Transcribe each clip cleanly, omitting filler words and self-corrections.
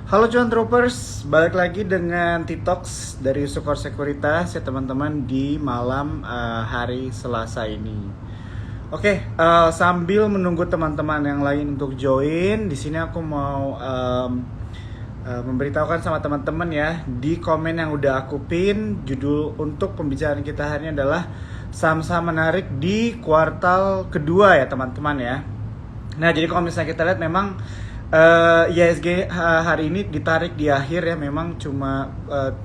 Halo Cuan Troopers, balik lagi dengan Titox dari Sukor Sekuritas ya teman-teman di malam hari Selasa ini. Oke, sambil menunggu teman-teman yang lain untuk join, di sini aku mau memberitahukan sama teman-teman ya di komen yang udah aku pin, judul untuk pembicaraan kita hari ini adalah saham-saham menarik di kuartal kedua ya teman-teman ya. Nah, jadi kalau misalnya kita lihat memang IHSG hari ini ditarik di akhir ya, memang cuma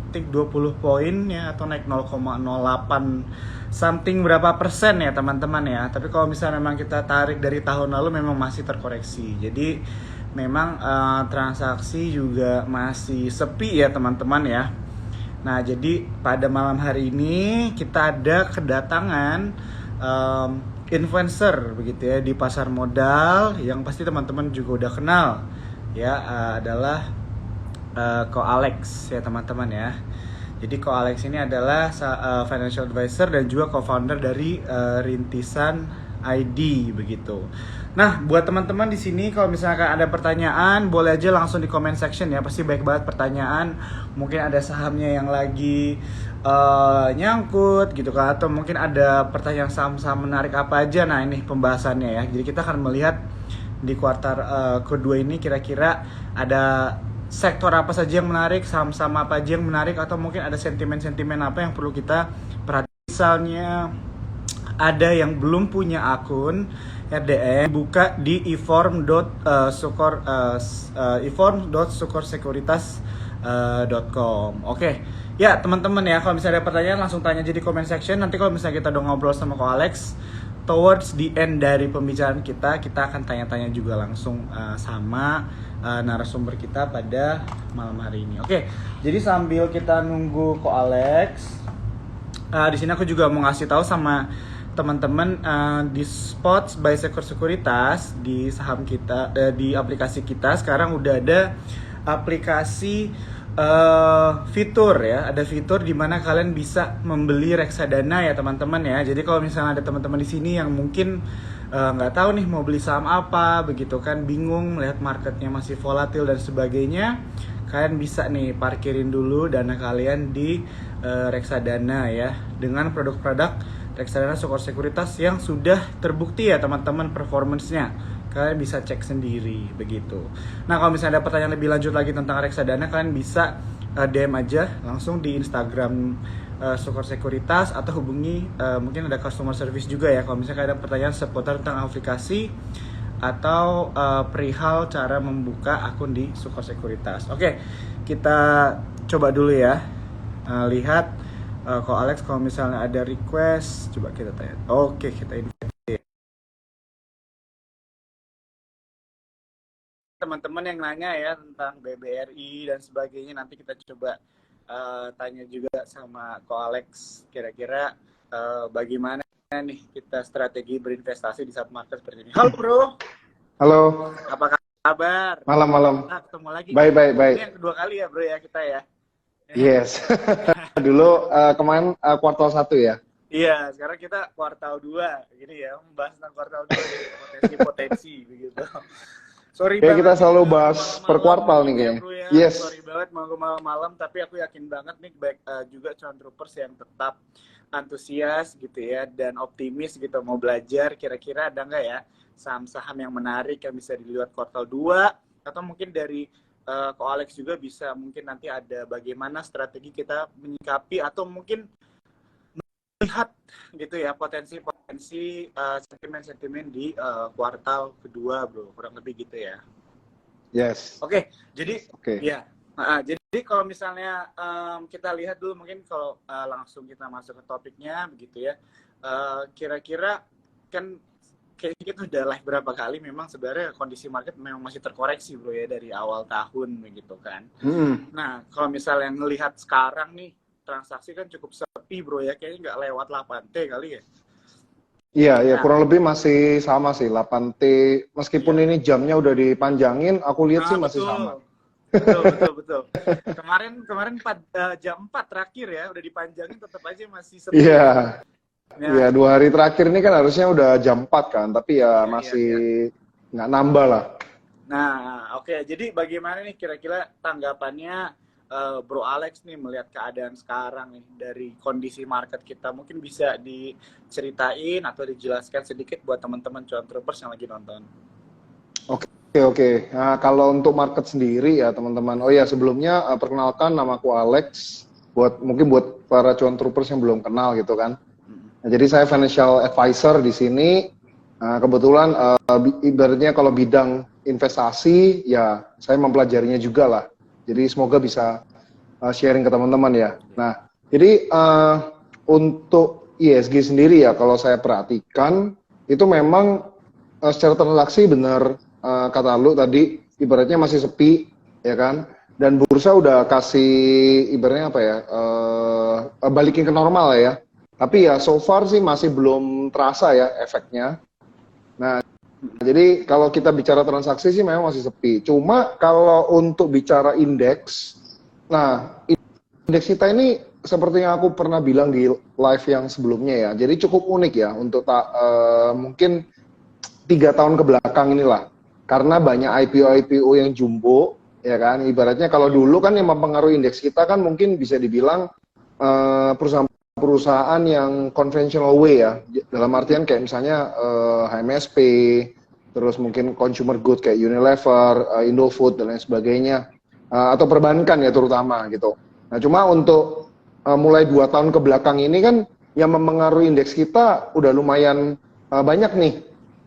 tik 20 poin ya, atau naik 0,08 something berapa persen ya teman-teman ya. Tapi kalau misalnya memang kita tarik dari tahun lalu memang masih terkoreksi. Jadi memang transaksi juga masih sepi ya teman-teman ya. Nah, jadi pada malam hari ini kita ada kedatangan influencer begitu ya di pasar modal yang pasti teman-teman juga udah kenal ya, adalah Ko Alex ya teman-teman ya. Jadi Ko Alex ini adalah financial advisor dan juga co-founder dari Rintisan ID begitu. Nah, buat teman-teman di sini kalau misalkan ada pertanyaan boleh aja langsung di comment section ya. Pasti baik banget pertanyaan. Mungkin ada sahamnya yang lagi nyangkut gitu kan, atau mungkin ada pertanyaan saham-saham menarik apa aja. Nah, ini pembahasannya ya. Jadi kita akan melihat di kuartal kedua ini kira-kira ada sektor apa saja yang menarik, saham-saham apa aja yang menarik, atau mungkin ada sentimen-sentimen apa yang perlu kita perhatikan. Misalnya ada yang belum punya akun RDM, buka di eform.sukorsekuritas.com. Oke. Ya, teman-teman ya, kalau misalnya ada pertanyaan langsung tanya aja di comment section. Nanti kalau misalnya kita udah ngobrol sama Ko Alex, towards the end dari pembicaraan kita akan tanya-tanya juga langsung sama narasumber kita pada malam hari ini. Oke. Jadi sambil kita nunggu Ko Alex, di sini aku juga mau ngasih tahu sama teman-teman, di Spots by Sukor Sekuritas di saham kita, di aplikasi kita sekarang udah ada aplikasi fitur ya, ada fitur di mana kalian bisa membeli reksadana ya teman-teman ya. Jadi kalau misalnya ada teman-teman di sini yang mungkin nggak tahu nih mau beli saham apa begitu kan, bingung melihat marketnya masih volatil dan sebagainya, kalian bisa nih parkirin dulu dana kalian di reksadana ya, dengan produk-produk reksadana Sukor Sekuritas yang sudah terbukti ya teman-teman performance-nya. Kalian bisa cek sendiri begitu. Nah, kalau misalnya ada pertanyaan lebih lanjut lagi tentang reksadana, kalian bisa DM aja langsung di Instagram Sukor Sekuritas, atau hubungi mungkin ada customer service juga ya kalau misalnya ada pertanyaan seputar tentang aplikasi atau perihal cara membuka akun di Sukor Sekuritas. Oke, kita coba dulu ya, lihat Ko Alex kalau misalnya ada request, coba kita tanya. Oke, kita invite teman-teman yang nanya ya tentang BBRI dan sebagainya. Nanti kita coba tanya juga sama Ko Alex, kira-kira bagaimana nih kita strategi berinvestasi di saat market seperti ini. Halo bro. Halo. Apa kabar? Malam-malam. Nah, ketemu lagi. Baik. Ini yang kedua kali ya bro ya kita ya. Yes. Dulu kemarin kuartal 1 ya. Iya, sekarang kita kuartal 2 gini ya, membahas tentang kuartal 2 potensi-potensi begitu. Sorry Kayak banget kita selalu nih, bahas per kuartal nih kayaknya. ya. Yes. Sorry banget mau malam-malam, tapi aku yakin banget nih baik juga Cuan Troopers yang tetap antusias gitu ya dan optimis gitu mau belajar. Kira-kira ada nggak ya saham-saham yang menarik yang bisa dilihat kuartal 2, atau mungkin dari Ko Alex juga bisa mungkin nanti ada bagaimana strategi kita menyikapi atau mungkin lihat gitu ya potensi-potensi sentimen-sentimen di kuartal kedua bro, kurang lebih gitu ya. Yes. Oke, jadi Oke. ya, jadi kalau misalnya kita lihat dulu mungkin kalau langsung kita masuk ke topiknya begitu ya, kira-kira kan kayaknya kita udah live berapa kali, memang sebenarnya kondisi market memang masih terkoreksi bro ya dari awal tahun begitu kan. Nah, kalau misalnya ngelihat sekarang nih transaksi kan cukup sepi bro ya, kayaknya nggak lewat 8T kali ya. Iya, kurang lebih masih sama sih 8T, meskipun ini jamnya udah dipanjangin, aku lihat sih masih sama. Betul. Kemarin jam 4 terakhir ya, udah dipanjangin tetap aja masih sepi. Iya. Iya, 2 hari terakhir ini kan harusnya udah jam 4 kan, tapi ya masih nggak nambah lah. Nah, oke. Jadi bagaimana nih kira-kira tanggapannya Bro Alex nih melihat keadaan sekarang nih dari kondisi market kita? Mungkin bisa diceritain atau dijelaskan sedikit buat teman-teman cuan troopers yang lagi nonton. Oke, oke. Nah, kalau untuk market sendiri ya teman-teman. Oh ya, sebelumnya perkenalkan namaku Alex. Mungkin buat para cuan troopers yang belum kenal gitu kan. Nah, jadi saya financial advisor di sini. Kebetulan ibaratnya kalau bidang investasi ya saya mempelajarinya juga lah. Jadi semoga bisa sharing ke teman-teman ya. Nah, jadi untuk ISG sendiri ya kalau saya perhatikan itu memang secara transaksi benar kata lu tadi ibaratnya masih sepi ya kan, dan bursa udah kasih ibaratnya apa ya, balikin ke normal ya, tapi ya so far sih masih belum terasa ya efeknya. Nah, jadi kalau kita bicara transaksi sih memang masih sepi, cuma kalau untuk bicara indeks, nah indeks kita ini seperti yang aku pernah bilang di live yang sebelumnya ya, jadi cukup unik ya untuk mungkin 3 tahun ke belakang inilah, karena banyak IPO yang jumbo ya kan, ibaratnya kalau dulu kan yang mempengaruhi indeks kita kan mungkin bisa dibilang perusahaan-perusahaan yang conventional way ya, dalam artian kayak misalnya HMSP, terus mungkin consumer good kayak Unilever, Indofood dan lain sebagainya, atau perbankan ya terutama gitu. Nah cuma untuk mulai 2 tahun ke belakang ini kan yang mempengaruhi indeks kita udah lumayan banyak nih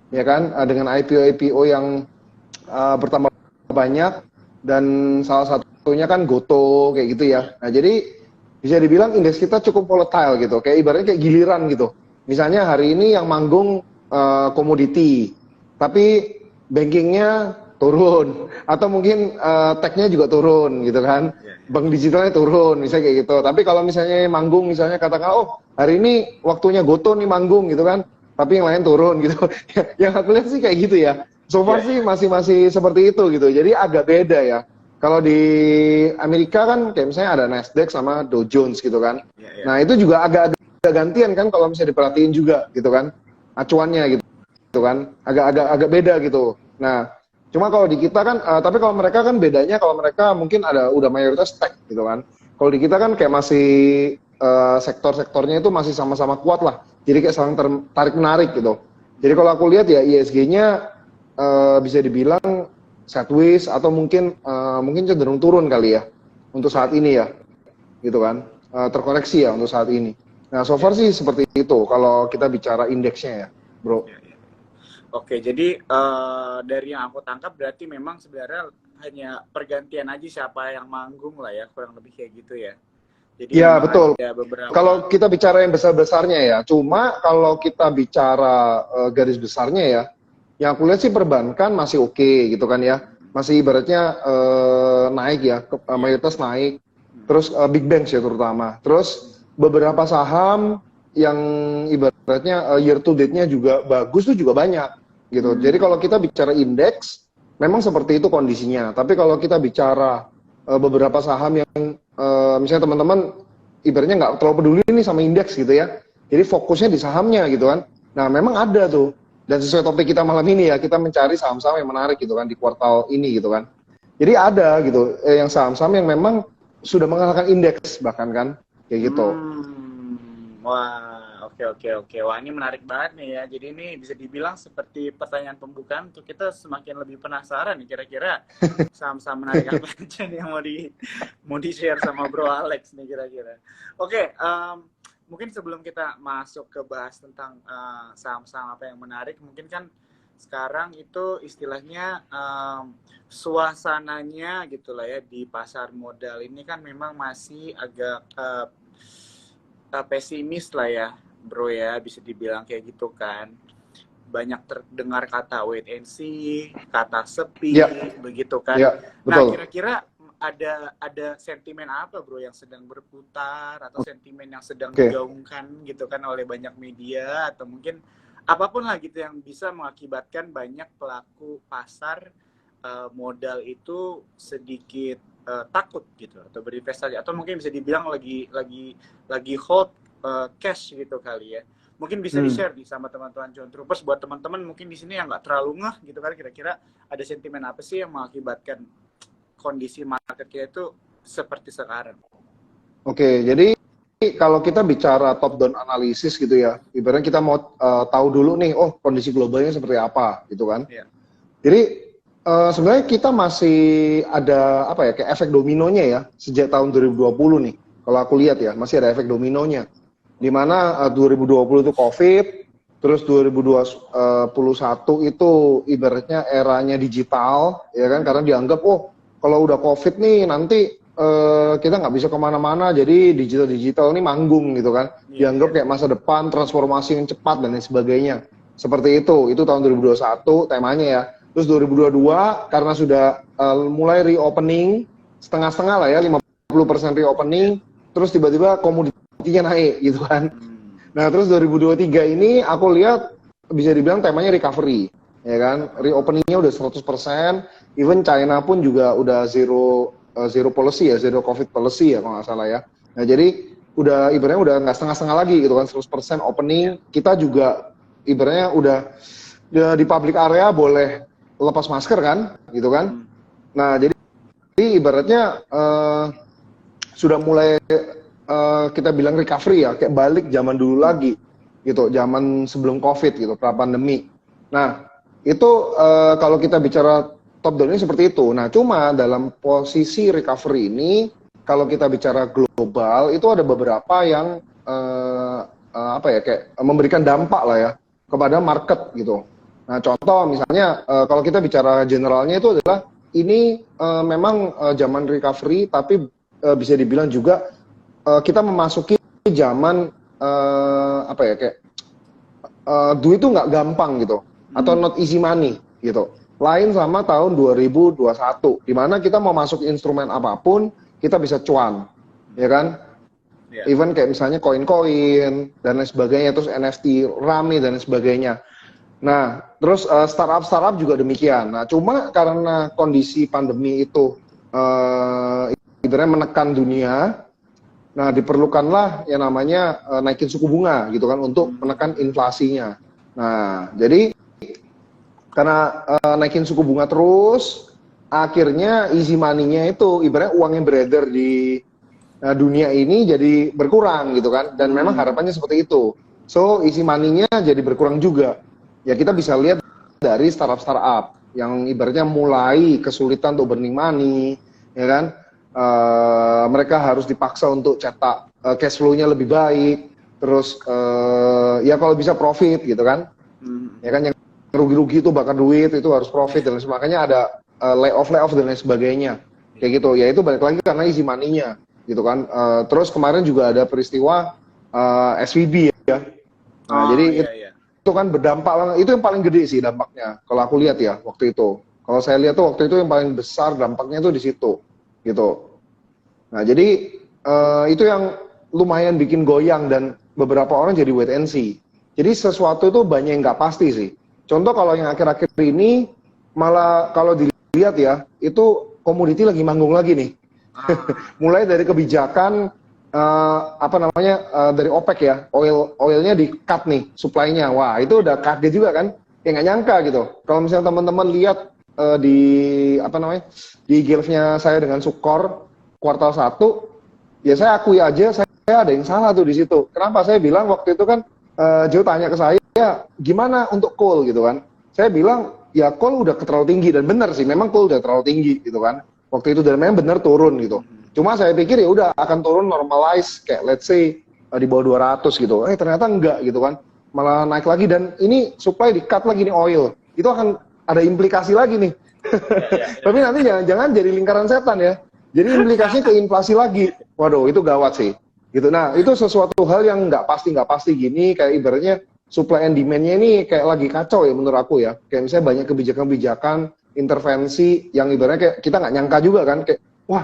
ya kan, dengan IPO yang bertambah banyak, dan salah satunya kan Goto kayak gitu ya. Nah jadi bisa dibilang indeks kita cukup volatile gitu, kayak ibaratnya kayak giliran gitu. Misalnya hari ini yang manggung komoditi, tapi bankingnya turun, atau mungkin tech-nya juga turun gitu kan, bank digitalnya turun misalnya kayak gitu. Tapi kalau misalnya manggung, misalnya katakan oh hari ini waktunya Goto nih manggung gitu kan, tapi yang lain turun gitu. Yang aku lihat sih kayak gitu ya. So far sih masih seperti itu gitu. Jadi agak beda ya. Kalau di Amerika kan kayak misalnya ada Nasdaq sama Dow Jones gitu kan. Nah itu juga agak gantian kan kalau misalnya diperhatiin juga gitu kan, acuannya gitu kan. Agak beda gitu. Nah cuma kalau di kita kan, tapi kalau mereka kan bedanya, kalau mereka mungkin udah mayoritas tech gitu kan. Kalau di kita kan kayak masih sektor-sektornya itu masih sama-sama kuat lah. Jadi kayak saling tarik menarik gitu. Jadi kalau aku lihat ya ISG-nya bisa dibilang sideways atau mungkin cenderung turun kali ya untuk saat ini ya, gitu kan. Terkoreksi ya untuk saat ini. Nah, so far sih seperti itu kalau kita bicara indeksnya ya, bro. Oke, jadi dari yang aku tangkap berarti memang sebenarnya hanya pergantian aja siapa yang manggung lah ya, kurang lebih kayak gitu ya. Jadi Ya, memang betul. ada beberapa. Kalau kita bicara yang besar-besarnya ya, cuma kalau kita bicara garis besarnya ya, yang aku lihat sih perbankan masih oke gitu kan ya, masih ibaratnya naik ya, mayoritas naik. Terus big banks ya terutama. Terus beberapa saham yang ibaratnya year to date-nya juga bagus tuh juga banyak gitu. Jadi kalau kita bicara indeks, memang seperti itu kondisinya. Tapi kalau kita bicara beberapa saham yang misalnya teman-teman ibaratnya nggak terlalu peduli nih sama indeks gitu ya. Jadi fokusnya di sahamnya gitu kan. Nah memang ada tuh. Dan sesuai topik kita malam ini ya, kita mencari saham-saham yang menarik gitu kan di kuartal ini gitu kan. Jadi ada gitu yang saham-saham yang memang sudah mengalahkan indeks bahkan kan kayak gitu. Wah, oke. Wah, ini menarik banget nih ya. Jadi ini bisa dibilang seperti pertanyaan pembukaan untuk kita semakin lebih penasaran nih kira-kira saham-saham menarik apa aja nih yang mau di-share sama Bro Alex nih kira-kira. Oke, mungkin sebelum kita masuk ke bahas tentang saham-saham apa yang menarik, mungkin kan sekarang itu istilahnya suasananya gitu lah ya di pasar modal ini kan memang masih agak pesimis lah ya bro ya, bisa dibilang kayak gitu kan. Banyak terdengar kata wait and see, kata sepi, begitu kan. Nah kira-kira ada sentimen apa bro yang sedang berputar, atau sentimen yang sedang digaungkan gitu kan oleh banyak media, atau mungkin apapun lah gitu yang bisa mengakibatkan banyak pelaku pasar modal itu sedikit takut gitu atau berinvestasi, atau mungkin bisa dibilang lagi hold cash gitu kali ya. Mungkin bisa di-share nih sama teman-teman John Troopers, buat teman-teman mungkin di sini yang nggak terlalu ngeh gitu kan, kira-kira ada sentimen apa sih yang mengakibatkan kondisi market kita itu seperti sekarang. Oke, jadi kalau kita bicara top down analisis gitu ya, ibaratnya kita mau tahu dulu nih, oh kondisi globalnya seperti apa gitu kan. Iya. Jadi sebenarnya kita masih ada apa ya, kayak efek dominonya ya sejak tahun 2020 nih. Kalau aku lihat ya, masih ada efek dominonya. Di mana 2020 itu COVID, terus 2021 itu ibaratnya eranya digital, ya kan? Karena dianggap, oh kalau udah COVID nih nanti kita nggak bisa kemana-mana, jadi digital ini manggung gitu kan. Dianggap kayak masa depan, transformasi yang cepat dan lain sebagainya. Seperti itu tahun 2021 temanya ya. Terus 2022 karena sudah mulai reopening, setengah-setengah lah ya, 50% reopening, terus tiba-tiba komoditinya naik gitu kan. Nah terus 2023 ini aku lihat bisa dibilang temanya recovery, ya kan. Reopeningnya udah 100%, even China pun juga udah zero policy ya, zero COVID policy ya kalau nggak salah ya. Nah jadi udah ibaratnya udah nggak setengah-setengah lagi gitu kan, 100% opening. Kita juga ibaratnya udah di public area boleh lepas masker kan, gitu kan. Nah jadi ibaratnya sudah mulai kita bilang recovery ya, kayak balik zaman dulu lagi gitu, zaman sebelum COVID gitu, pra pandemi. Nah itu kalau kita bicara top down ini seperti itu. Nah cuma dalam posisi recovery ini, kalau kita bicara global itu ada beberapa yang apa ya, kayak memberikan dampak lah ya kepada market gitu. Nah contoh misalnya kalau kita bicara generalnya itu adalah ini memang zaman recovery, tapi bisa dibilang juga kita memasuki zaman apa ya, kayak duit itu nggak gampang gitu, atau not easy money gitu. Lain sama tahun 2021, di mana kita mau masuk instrumen apapun kita bisa cuan, ya kan? Even kayak misalnya koin-koin dan lain sebagainya, terus NFT rame dan lain sebagainya. Nah, terus startup juga demikian. Nah, cuma karena kondisi pandemi itu ibaratnya menekan dunia, nah diperlukanlah yang namanya naikin suku bunga gitu kan untuk menekan inflasinya. Nah, jadi karena naikin suku bunga terus, akhirnya easy money-nya itu ibaratnya uang yang beredar di dunia ini jadi berkurang gitu kan, dan memang harapannya seperti itu. So easy money-nya jadi berkurang juga. Ya kita bisa lihat dari startup yang ibaratnya mulai kesulitan untuk burning money, ya kan? Mereka harus dipaksa untuk cetak cash flow-nya lebih baik, terus ya kalau bisa profit gitu kan, ya kan, yang rugi-rugi itu bakar duit itu harus profit dan lain sebagainya. Makanya ada layoff dan lain sebagainya, kayak gitu. Ya itu balik lagi karena easy money-nya, gitu kan. Terus kemarin juga ada peristiwa SVB ya. Nah jadi itu kan berdampak banget, itu yang paling gede sih dampaknya kalau aku lihat ya waktu itu. Kalau saya lihat tuh waktu itu yang paling besar dampaknya tuh di situ gitu. Nah jadi itu yang lumayan bikin goyang dan beberapa orang jadi wait and see. Jadi sesuatu itu banyak yang nggak pasti sih. Contoh kalau yang akhir-akhir ini malah kalau dilihat ya, itu komoditi lagi manggung lagi nih. Mulai dari kebijakan apa namanya dari OPEC ya, oilnya di cut nih supply-nya. Wah itu udah kaget juga kan, kayak nggak nyangka gitu. Kalau misalnya teman-teman lihat di apa namanya di gilfnya saya dengan Sukor kuartal 1, ya saya akui aja saya ada yang salah tuh di situ. Kenapa saya bilang waktu itu kan Joe tanya ke saya, gimana untuk coal gitu kan? Saya bilang ya coal udah terlalu tinggi, dan benar sih memang coal udah terlalu tinggi gitu kan. Waktu itu dan memang benar turun gitu. Cuma saya pikir ya udah akan turun normalize kayak let's say di bawah 200 gitu. Ternyata enggak gitu kan. Malah naik lagi, dan ini supply di cut lagi nih oil. Itu akan ada implikasi lagi nih. Tapi nanti jangan jadi lingkaran setan ya. Jadi implikasinya ke inflasi lagi. Waduh, itu gawat sih. Gitu. Nah, itu sesuatu hal yang nggak pasti gini, kayak ibaratnya supply and demand-nya ini kayak lagi kacau ya menurut aku ya. Kayak misalnya banyak kebijakan-kebijakan intervensi yang ibaratnya kayak kita nggak nyangka juga kan, kayak wah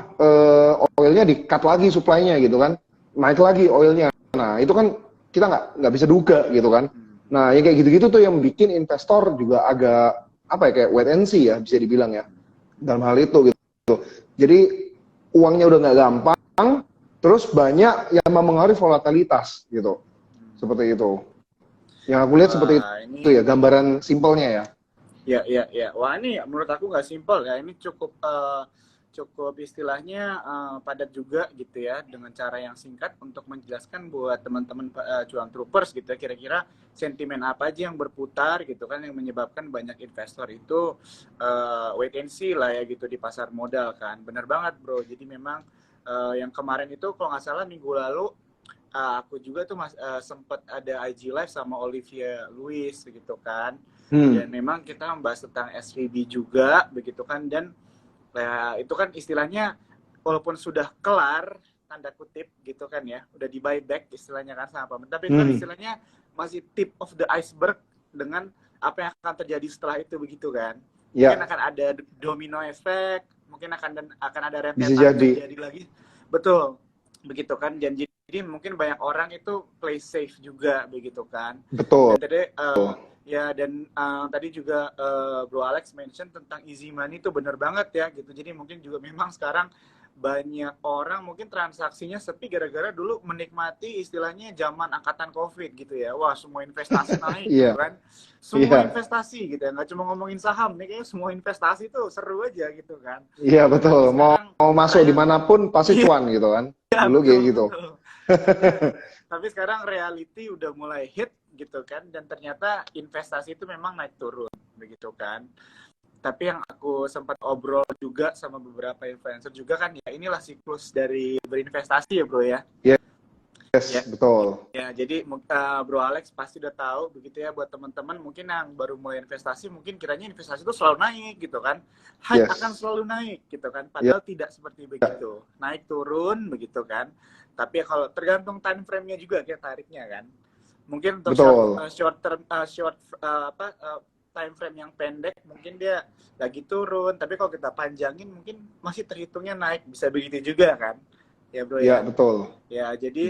oilnya di-cut lagi supply-nya gitu kan, naik lagi oilnya. Nah itu kan kita nggak bisa duga gitu kan. Nah yang kayak gitu-gitu tuh yang bikin investor juga agak apa ya, kayak wait and see ya bisa dibilang ya dalam hal itu gitu. Jadi uangnya udah nggak gampang, terus banyak yang mempengaruhi volatilitas gitu, seperti itu. Yang aku lihat seperti Ini itu ya, gambaran simpelnya ya. ya. Wah, ini menurut aku nggak simpel ya. Ini cukup istilahnya padat juga gitu ya, dengan cara yang singkat untuk menjelaskan buat teman-teman cuan troopers gitu ya, kira-kira sentimen apa aja yang berputar gitu kan, yang menyebabkan banyak investor itu wait and see lah ya gitu di pasar modal kan. Bener banget bro. Jadi memang yang kemarin itu kalau nggak salah minggu lalu aku juga tuh sempat ada IG live sama Olivia Louis gitu kan. Dan memang kita membahas tentang SVB juga begitu kan, dan ya, itu kan istilahnya walaupun sudah kelar tanda kutip gitu kan ya, udah di buyback istilahnya kan sama Pak, tapi itu kan istilahnya masih tip of the iceberg dengan apa yang akan terjadi setelah itu begitu kan. Mungkin akan ada domino effect, mungkin akan ada rentetan terjadi lagi. Betul. Begitu kan, jadi mungkin banyak orang itu play safe juga begitu kan. Betul. Dan tadi juga Bro Alex mention tentang easy money itu bener banget ya gitu. Jadi mungkin juga memang sekarang banyak orang mungkin transaksinya sepi gara-gara dulu menikmati istilahnya zaman angkatan COVID gitu ya. Wah, semua investasi naik gitu kan. Semua investasi gitu ya. Nggak cuma ngomongin saham nih, kayaknya semua investasi tuh seru aja gitu kan. Iya betul. Mau masuk dimanapun pasti cuan gitu kan. Ya, dulu kayak gitu. Tapi sekarang reality udah mulai hit gitu kan, dan ternyata investasi itu memang naik turun begitu kan. Tapi yang aku sempat obrol juga sama beberapa influencer juga kan, ya inilah siklus dari berinvestasi ya bro ya. Yes, ya. Betul. Ya, jadi Bro Alex pasti udah tahu begitu ya, buat teman-teman mungkin yang baru mulai investasi, mungkin kiranya investasi itu selalu naik gitu kan. Akan selalu naik gitu kan, padahal tidak seperti begitu. Naik turun begitu kan. Tapi kalau tergantung time frame-nya juga kayak tariknya kan. Mungkin untuk short time frame yang pendek mungkin dia lagi turun, tapi kalau kita panjangin mungkin masih terhitungnya naik, bisa begitu juga kan. Ya bro ya. Betul. Ya jadi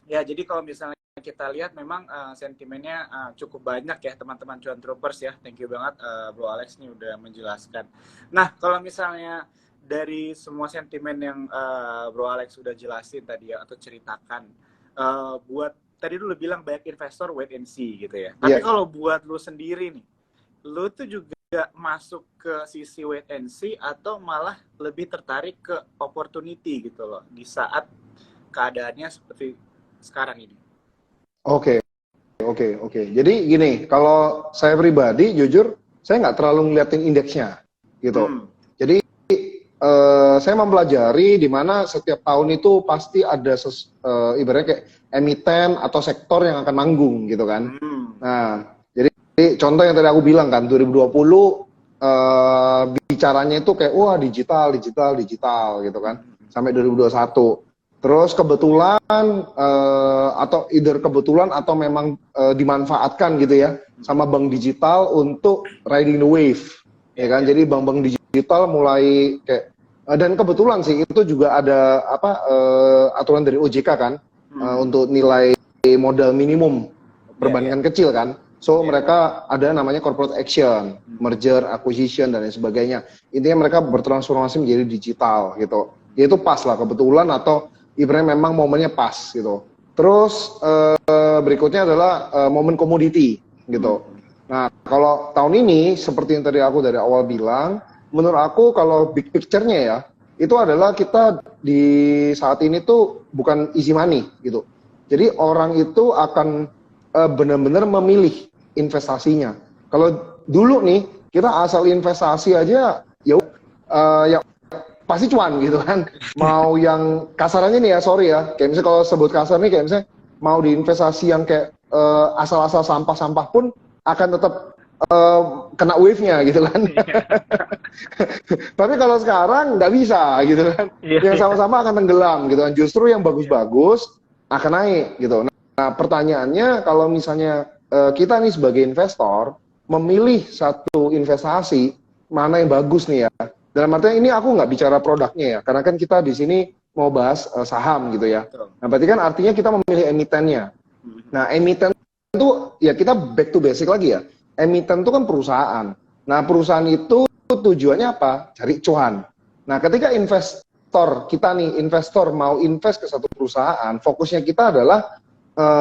jadi kalau misalnya kita lihat memang sentimennya cukup banyak ya teman-teman cuan troopers ya. Thank you banget Bro Alex nih udah menjelaskan. Nah kalau misalnya dari semua sentimen yang Bro Alex sudah jelasin tadi ya, atau ceritakan, buat tadi lu bilang banyak investor wait and see gitu ya. Tapi kalau buat lu sendiri nih, lu tuh juga masuk ke sisi wait and see atau malah lebih tertarik ke opportunity gitu loh di saat keadaannya seperti sekarang ini? Oke. Jadi gini, kalau saya pribadi jujur saya nggak terlalu ngeliatin indeksnya gitu. Jadi saya mempelajari di mana setiap tahun itu pasti ada ibaratnya kayak emiten atau sektor yang akan manggung gitu kan. Nah, jadi contoh yang tadi aku bilang kan 2020 bicaranya itu kayak wah digital gitu kan sampai 2021. Terus kebetulan atau kebetulan atau memang dimanfaatkan gitu ya sama bank digital untuk riding the wave ya kan. Jadi bank-bank digital mulai kayak dan kebetulan sih itu juga ada aturan dari OJK kan untuk nilai modal minimum perbandingan kecil kan. So mereka ada namanya corporate action, merger, acquisition dan lain sebagainya. Intinya mereka bertransformasi menjadi digital gitu. Ya itu pas lah kebetulan atau ibaratnya memang momennya pas gitu. Terus berikutnya adalah momen komoditi gitu. Nah kalau tahun ini seperti yang tadi aku dari awal bilang, menurut aku kalau big picture-nya ya itu adalah kita di saat ini tuh bukan easy money gitu. Jadi orang itu akan benar-benar memilih investasinya. Kalau dulu nih kita asal investasi aja ya pasti cuan gitu kan. Mau yang kasarannya nih ya, sorry ya, kayak misalnya kalau sebut kasar nih kayak misalnya mau di investasi yang kayak asal-asal sampah-sampah pun akan tetap kena wave-nya gitu kan. Tapi kalau sekarang nggak bisa gitu kan. Yang sama-sama akan tenggelam gitu kan. Justru yang bagus-bagus akan naik gitu. Nah pertanyaannya kalau misalnya kita nih sebagai investor memilih satu investasi mana yang bagus nih ya. Dalam artinya ini aku nggak bicara produknya ya, karena kan kita di sini mau bahas saham gitu ya. Nah berarti kan artinya kita memilih emitennya. Nah emiten itu ya kita back to basic lagi ya. Emiten itu kan perusahaan. Nah perusahaan itu tujuannya apa? Cari cuan. Nah ketika investor mau invest ke satu perusahaan, fokusnya kita adalah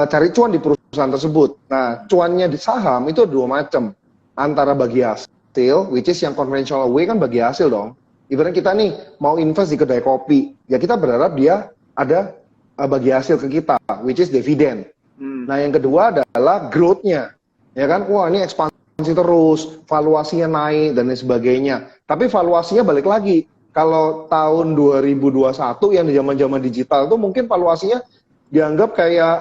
cari cuan di perusahaan perusahaan tersebut. Nah, cuannya di saham itu dua macam. Antara bagi hasil, which is yang conventional way kan bagi hasil dong. Ibaratnya kita nih mau invest di kedai kopi, ya kita berharap dia ada bagi hasil ke kita, which is dividen. Nah, yang kedua adalah growth-nya. Ya kan, wah ini ekspansi terus, valuasinya naik dan lain sebagainya. Tapi valuasinya balik lagi. Kalau tahun 2021 yang di zaman-zaman digital itu mungkin valuasinya dianggap kayak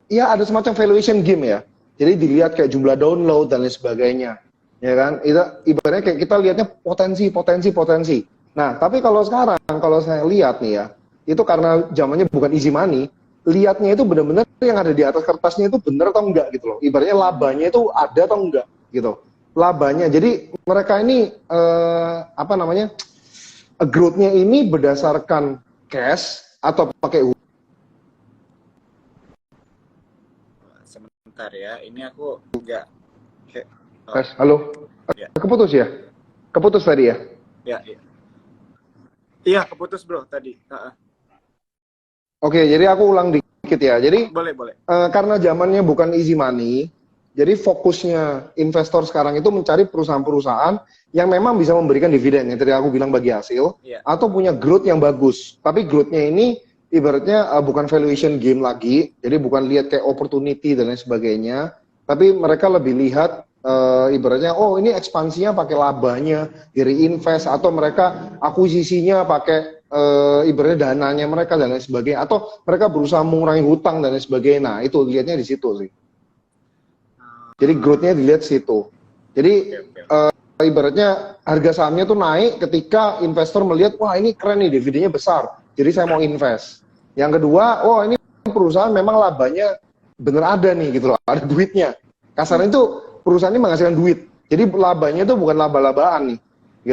ya ada semacam valuation game ya. Jadi dilihat kayak jumlah download dan lain sebagainya. Ya kan? Itu ibaratnya kayak kita lihatnya potensi. Nah, tapi kalau sekarang kalau saya lihat nih ya, itu karena zamannya bukan easy money, lihatnya itu benar-benar yang ada di atas kertasnya itu benar atau enggak gitu loh. Ibaratnya labanya itu ada atau enggak gitu. Labanya. Jadi mereka ini apa namanya? Growth-nya ini berdasarkan cash atau pakai uang. Sebentar ya, ini aku enggak. Halo. Ya. Keputus ya? Keputus tadi ya? Ya, iya. Iya, keputus bro tadi. Oke, jadi aku ulang dikit ya. Jadi Boleh. karena zamannya bukan easy money, jadi fokusnya investor sekarang itu mencari perusahaan-perusahaan yang memang bisa memberikan dividen, yang tadi aku bilang bagi hasil, atau punya growth yang bagus. Tapi growth-nya ini ibaratnya bukan valuation game lagi, jadi bukan lihat kayak opportunity dan lain sebagainya, tapi mereka lebih lihat ibaratnya, oh ini ekspansinya pakai labanya, di reinvest, atau mereka akuisisinya pakai ibaratnya dananya mereka dan lain sebagainya, atau mereka berusaha mengurangi hutang dan lain sebagainya. Nah itu lihatnya di situ sih. Jadi growth-nya dilihat situ. Jadi ibaratnya harga sahamnya tuh naik ketika investor melihat, wah ini keren nih, dividennya besar, jadi saya mau invest. Yang kedua, oh ini perusahaan memang labanya bener ada nih gitu loh, ada duitnya. Kasarnya itu perusahaan ini menghasilkan duit. Jadi labanya itu bukan laba-labaan nih,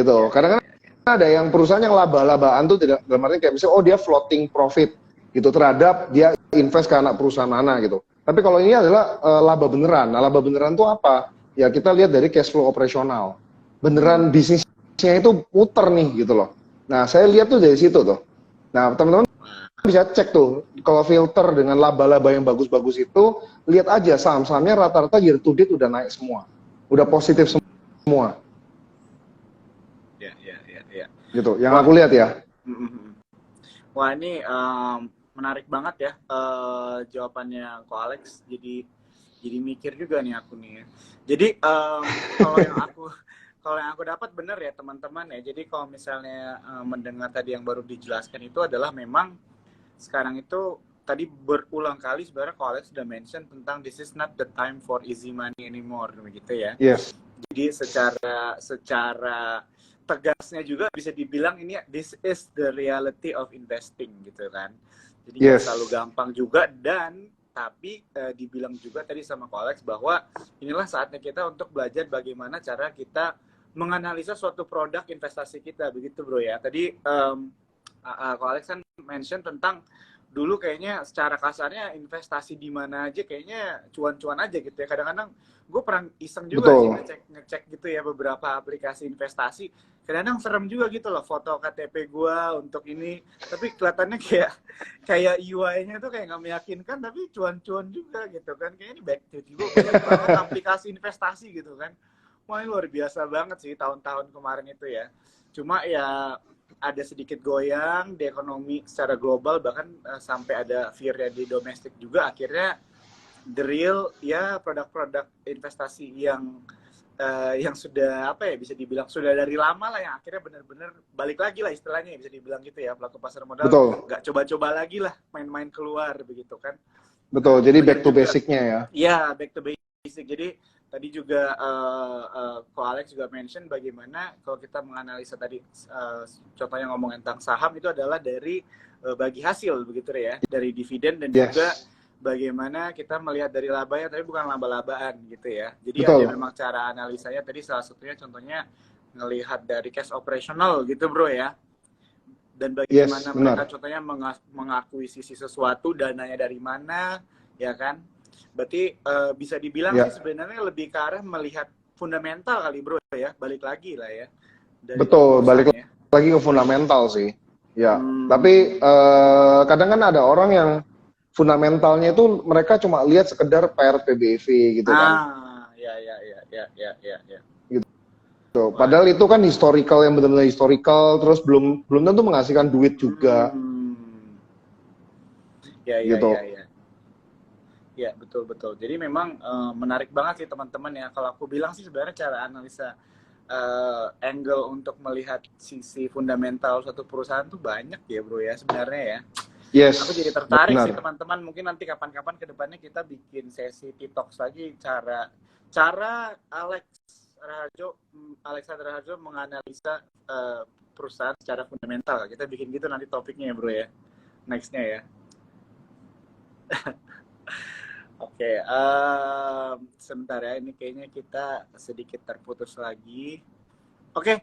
gitu. Kadang-kadang ada yang perusahaan yang laba-labaan tuh tidak, dalam arti kayak misalnya, oh dia floating profit gitu terhadap dia invest ke anak perusahaan mana gitu. Tapi kalau ini adalah laba beneran. Nah, laba beneran itu apa? Ya kita lihat dari cash flow operasional. Beneran bisnisnya itu muter nih gitu loh. Nah, saya lihat tuh dari situ tuh. Nah, teman-teman bisa cek tuh, kalau filter dengan laba-laba yang bagus-bagus itu, lihat aja saham-sahamnya rata-rata year to date udah naik semua. Udah positif semua. Ya. Gitu, yang aku lihat ya. Wah ini menarik banget ya jawabannya Ko Alex. Jadi mikir juga nih aku nih. Jadi kalau yang aku dapat bener ya teman-teman ya. Jadi kalau misalnya mendengar tadi yang baru dijelaskan itu adalah memang sekarang itu tadi berulang kali sebenarnya Ko Alex sudah mention tentang this is not the time for easy money anymore begitu ya. Yes. Jadi secara tegasnya juga bisa dibilang ini this is the reality of investing gitu kan. Jadi nggak selalu gampang juga dan tapi dibilang juga tadi sama Ko Alex bahwa inilah saatnya kita untuk belajar bagaimana cara kita menganalisa suatu produk investasi kita begitu bro ya. Tadi Ko Alex kan mention tentang dulu kayaknya secara kasarnya investasi di mana aja kayaknya cuan-cuan aja gitu ya. Kadang-kadang gue pernah iseng juga sih ngecek gitu ya beberapa aplikasi investasi. Kadang-kadang serem juga gitu loh foto KTP gue untuk ini. Tapi kelihatannya kayak UI-nya tuh kayak nggak meyakinkan tapi cuan-cuan juga gitu kan. Kayaknya ini back to gue banget aplikasi investasi gitu kan. Wah ini luar biasa banget sih tahun-tahun kemarin itu ya. Cuma ya ada sedikit goyang di ekonomi secara global bahkan sampai ada fear di domestik juga akhirnya the real ya produk-produk investasi yang sudah apa ya bisa dibilang sudah dari lama lah yang akhirnya benar-benar balik lagi lah istilahnya bisa dibilang gitu ya pelaku pasar modal nggak coba-coba lagi lah main-main keluar begitu kan. Betul, jadi back to basic-nya ya. Iya, back to basic. Jadi tadi juga Ko Alex juga mention bagaimana kalau kita menganalisa tadi contohnya ngomongin tentang saham itu adalah dari bagi hasil begitu ya, dari dividen dan juga bagaimana kita melihat dari labanya tapi bukan laba-labaan gitu ya. Jadi ada memang cara analisanya tadi salah satunya contohnya ngelihat dari cash operational gitu bro ya. Dan bagaimana mereka contohnya mengakuisisi sesuatu dananya dari mana ya kan. Berarti bisa dibilang sih sebenarnya lebih ke arah melihat fundamental kali bro ya, balik lagi lah ya. Betul, balik lagi ke fundamental sih. Ya, tapi kadang kan ada orang yang fundamentalnya itu mereka cuma lihat sekedar PR PBV gitu kan. Ya. Gitu. Padahal itu kan historical yang benar-benar historical, terus belum tentu menghasilkan duit juga. Gitu. Ya, betul. Jadi memang menarik banget sih teman-teman ya. Kalau aku bilang sih sebenarnya cara analisa angle untuk melihat sisi fundamental suatu perusahaan tuh banyak ya bro ya sebenarnya ya. Yes. Aku jadi tertarik benar. sih teman-teman. Mungkin nanti kapan-kapan ke depannya kita bikin sesi TikToks lagi cara Alexandra Harjo menganalisa perusahaan secara fundamental. Kita bikin gitu nanti topiknya ya bro ya. Nextnya ya. Oke, sebentar ya, ini kayaknya kita sedikit terputus lagi. Oke,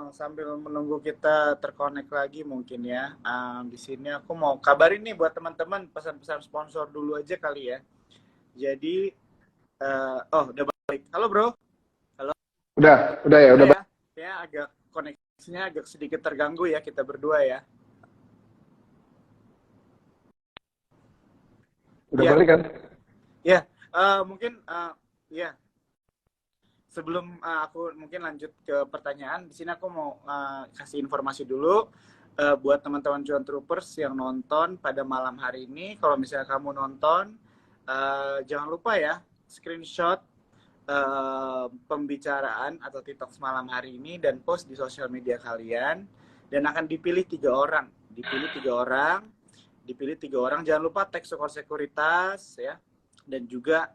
sambil menunggu kita terkonek lagi mungkin ya. Di sini aku mau kabarin nih buat teman-teman pesan-pesan sponsor dulu aja kali ya. Jadi, udah balik. Halo bro. Halo. Udah ya. Ya, agak koneksinya agak sedikit terganggu ya kita berdua ya. Udah balik kan? Ya, mungkin ya. Sebelum aku mungkin lanjut ke pertanyaan, di sini aku mau kasih informasi dulu buat teman-teman Cuan Troopers yang nonton pada malam hari ini. Kalau misalnya kamu nonton, jangan lupa ya screenshot pembicaraan atau TikTok malam hari ini dan post di sosial media kalian, dan akan dipilih 3 orang. Dipilih tiga orang. Jangan lupa tag Sukor Sekuritas ya, dan juga